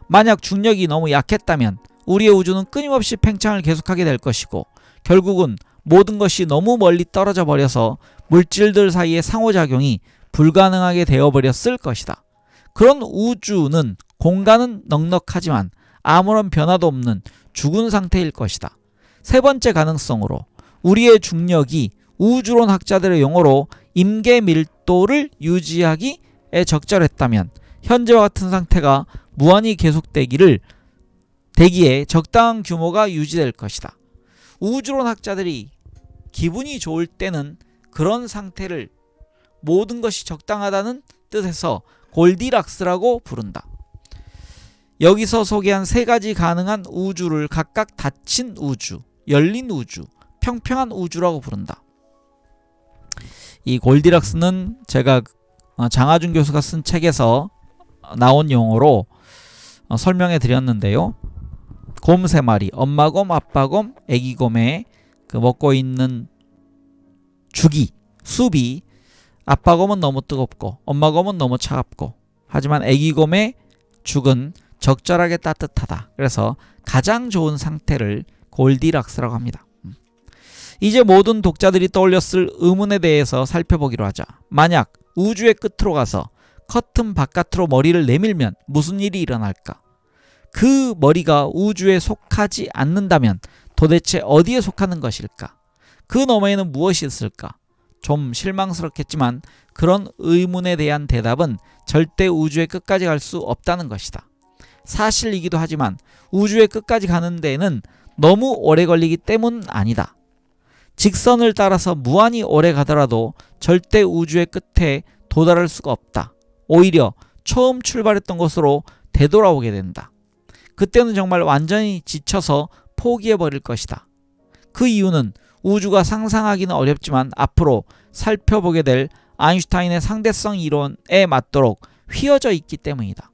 A: 만약 중력이 너무 약했다면 우리의 우주는 끊임없이 팽창을 계속하게 될 것이고 결국은 모든 것이 너무 멀리 떨어져 버려서 물질들 사이의 상호작용이 불가능하게 되어버렸을 것이다. 그런 우주는 공간은 넉넉하지만 아무런 변화도 없는 죽은 상태일 것이다. 세 번째 가능성으로 우리의 중력이 우주론 학자들의 용어로 임계 밀도를 유지하기에 적절했다면 현재와 같은 상태가 무한히 계속되기에 적당한 규모가 유지될 것이다. 우주론 학자들이 기분이 좋을 때는 그런 상태를 모든 것이 적당하다는 뜻에서 골디락스라고 부른다. 여기서 소개한 세 가지 가능한 우주를 각각 닫힌 우주, 열린 우주, 평평한 우주라고 부른다. 이 골디락스는 제가 장하준 교수가 쓴 책에서 나온 용어로 설명해 드렸는데요. 곰 3마리, 엄마곰, 아빠곰, 애기곰의 그 먹고 있는 죽이, 숲이 아빠곰은 너무 뜨겁고 엄마곰은 너무 차갑고 하지만 애기곰의 죽은 적절하게 따뜻하다. 그래서 가장 좋은 상태를 골디락스라고 합니다. 이제 모든 독자들이 떠올렸을 의문에 대해서 살펴보기로 하자. 만약 우주의 끝으로 가서 커튼 바깥으로 머리를 내밀면 무슨 일이 일어날까? 그 머리가 우주에 속하지 않는다면 도대체 어디에 속하는 것일까? 그 너머에는 무엇이 있을까? 좀 실망스럽겠지만 그런 의문에 대한 대답은 절대 우주의 끝까지 갈 수 없다는 것이다. 사실이기도 하지만 우주의 끝까지 가는 데에는 너무 오래 걸리기 때문은 아니다. 직선을 따라서 무한히 오래 가더라도 절대 우주의 끝에 도달할 수가 없다. 오히려 처음 출발했던 곳으로 되돌아오게 된다. 그때는 정말 완전히 지쳐서 포기해버릴 것이다. 그 이유는 우주가 상상하기는 어렵지만 앞으로 살펴보게 될 아인슈타인의 상대성 이론에 맞도록 휘어져 있기 때문이다.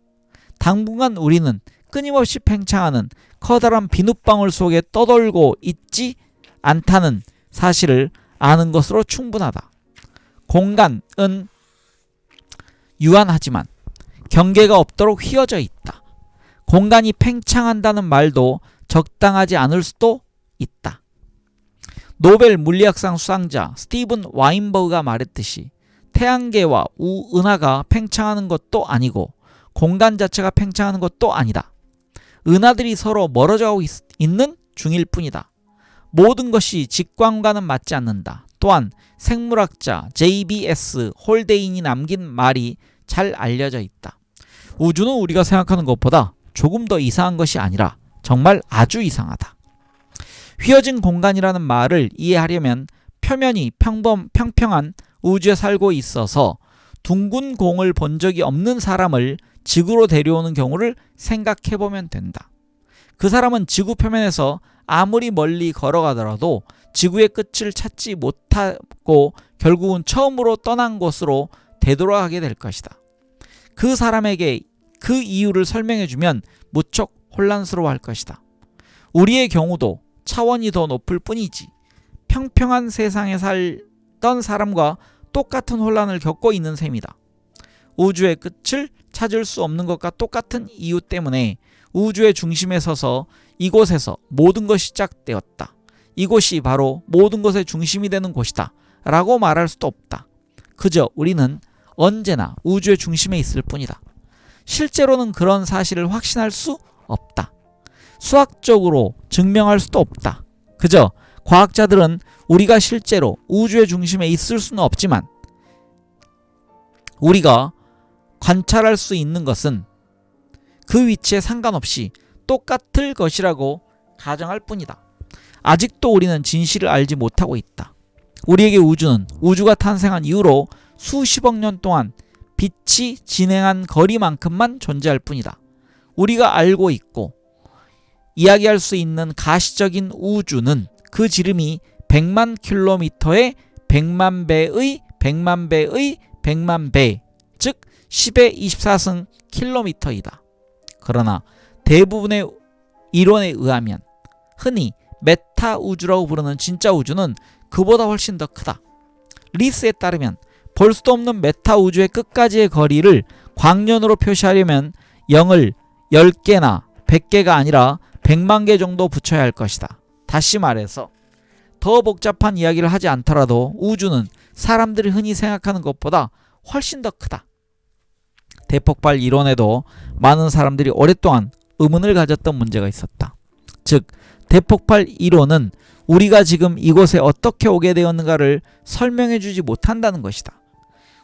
A: 당분간 우리는 끊임없이 팽창하는 커다란 비눗방울 속에 떠돌고 있지 않다는 사실을 아는 것으로 충분하다. 공간은 유한하지만 경계가 없도록 휘어져 있다. 공간이 팽창한다는 말도 적당하지 않을 수도 있다. 노벨 물리학상 수상자 스티븐 와인버그가 말했듯이 태양계와 은하가 팽창하는 것도 아니고 공간 자체가 팽창하는 것도 아니다. 은하들이 서로 멀어져 가고 있는 중일 뿐이다. 모든 것이 직관과는 맞지 않는다. 또한 생물학자 JBS 홀데인이 남긴 말이 잘 알려져 있다. 우주는 우리가 생각하는 것보다 조금 더 이상한 것이 아니라 정말 아주 이상하다. 휘어진 공간이라는 말을 이해하려면 표면이 평평한 우주에 살고 있어서 둥근 공을 본 적이 없는 사람을 지구로 데려오는 경우를 생각해보면 된다. 그 사람은 지구 표면에서 아무리 멀리 걸어가더라도 지구의 끝을 찾지 못하고 결국은 처음으로 떠난 곳으로 되돌아가게 될 것이다. 그 사람에게 그 이유를 설명해주면 무척 혼란스러워할 것이다. 우리의 경우도 차원이 더 높을 뿐이지 평평한 세상에 살던 사람과 똑같은 혼란을 겪고 있는 셈이다. 우주의 끝을 찾을 수 없는 것과 똑같은 이유 때문에 우주의 중심에 서서 이곳에서 모든 것이 시작되었다. 이곳이 바로 모든 것의 중심이 되는 곳이다 라고 말할 수도 없다. 그저 우리는 언제나 우주의 중심에 있을 뿐이다. 실제로는 그런 사실을 확신할 수 없다. 수학적으로 증명할 수도 없다. 그저 과학자들은 우리가 실제로 우주의 중심에 있을 수는 없지만 우리가 관찰할 수 있는 것은 그 위치에 상관없이 똑같을 것이라고 가정할 뿐이다. 아직도 우리는 진실을 알지 못하고 있다. 우리에게 우주는 우주가 탄생한 이후로 수십억 년 동안 빛이 진행한 거리만큼만 존재할 뿐이다. 우리가 알고 있고 이야기할 수 있는 가시적인 우주는 그 지름이 100만 킬로미터의 100만 배의 100만 배의 100만 배, 즉 10의 24승 킬로미터이다. 그러나 대부분의 이론에 의하면 흔히 메타 우주라고 부르는 진짜 우주는 그보다 훨씬 더 크다. 리스에 따르면 볼 수도 없는 메타 우주의 끝까지의 거리를 광년으로 표시하려면 0을 10개나 100개가 아니라 100만 개 정도 붙여야 할 것이다. 다시 말해서 더 복잡한 이야기를 하지 않더라도 우주는 사람들이 흔히 생각하는 것보다 훨씬 더 크다. 대폭발 이론에도 많은 사람들이 오랫동안 의문을 가졌던 문제가 있었다. 즉, 대폭발 이론은 우리가 지금 이곳에 어떻게 오게 되었는가를 설명해주지 못한다는 것이다.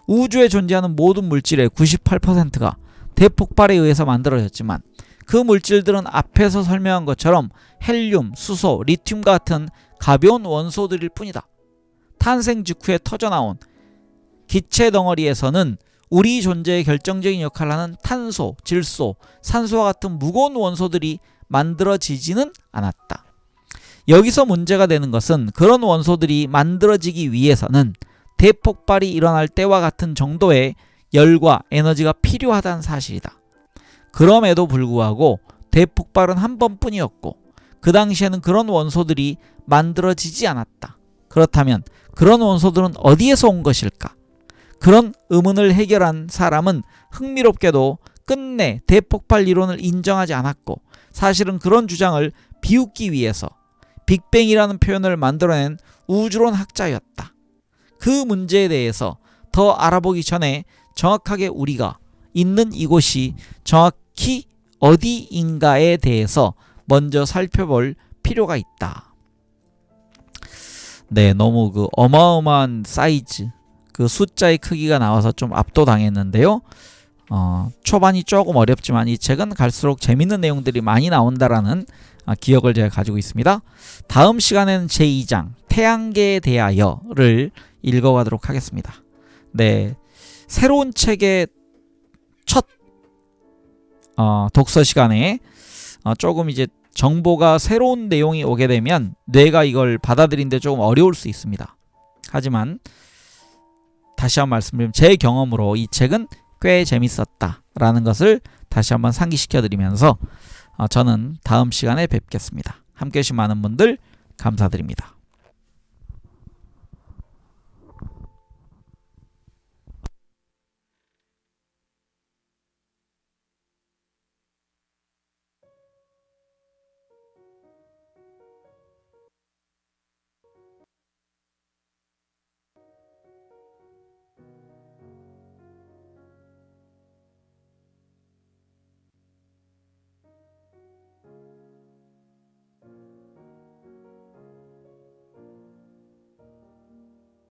A: 우주에 존재하는 모든 물질의 98%가 대폭발에 의해서 만들어졌지만 그 물질들은 앞에서 설명한 것처럼 헬륨, 수소, 리튬과 같은 가벼운 원소들일 뿐이다. 탄생 직후에 터져나온 기체 덩어리에서는 우리 존재의 결정적인 역할을 하는 탄소, 질소, 산소와 같은 무거운 원소들이 만들어지지는 않았다. 여기서 문제가 되는 것은 그런 원소들이 만들어지기 위해서는 대폭발이 일어날 때와 같은 정도의 열과 에너지가 필요하다는 사실이다. 그럼에도 불구하고 대폭발은 한 번뿐이었고 그 당시에는 그런 원소들이 만들어지지 않았다. 그렇다면 그런 원소들은 어디에서 온 것일까? 그런 의문을 해결한 사람은 흥미롭게도 끝내 대폭발 이론을 인정하지 않았고 사실은 그런 주장을 비웃기 위해서 빅뱅이라는 표현을 만들어낸 우주론 학자였다. 그 문제에 대해서 더 알아보기 전에 정확하게 우리가 있는 이곳이 정확히 어디인가에 대해서 먼저 살펴볼 필요가 있다. 네, 너무 그 어마어마한 사이즈, 그 숫자의 크기가 나와서 좀 압도당했는데요. 초반이 조금 어렵지만 이 책은 갈수록 재밌는 내용들이 많이 나온다라는 기억을 제가 가지고 있습니다. 다음 시간에는 제2장 태양계에 대하여를 읽어가도록 하겠습니다. 네, 새로운 책의 첫 독서 시간에 조금 이제 정보가 새로운 내용이 오게 되면 뇌가 이걸 받아들이는데 조금 어려울 수 있습니다. 하지만 다시 한번 말씀드리면 제 경험으로 이 책은 꽤 재밌었다라는 것을 다시 한번 상기시켜 드리면서 저는 다음 시간에 뵙겠습니다. 함께 해주신 많은 분들 감사드립니다.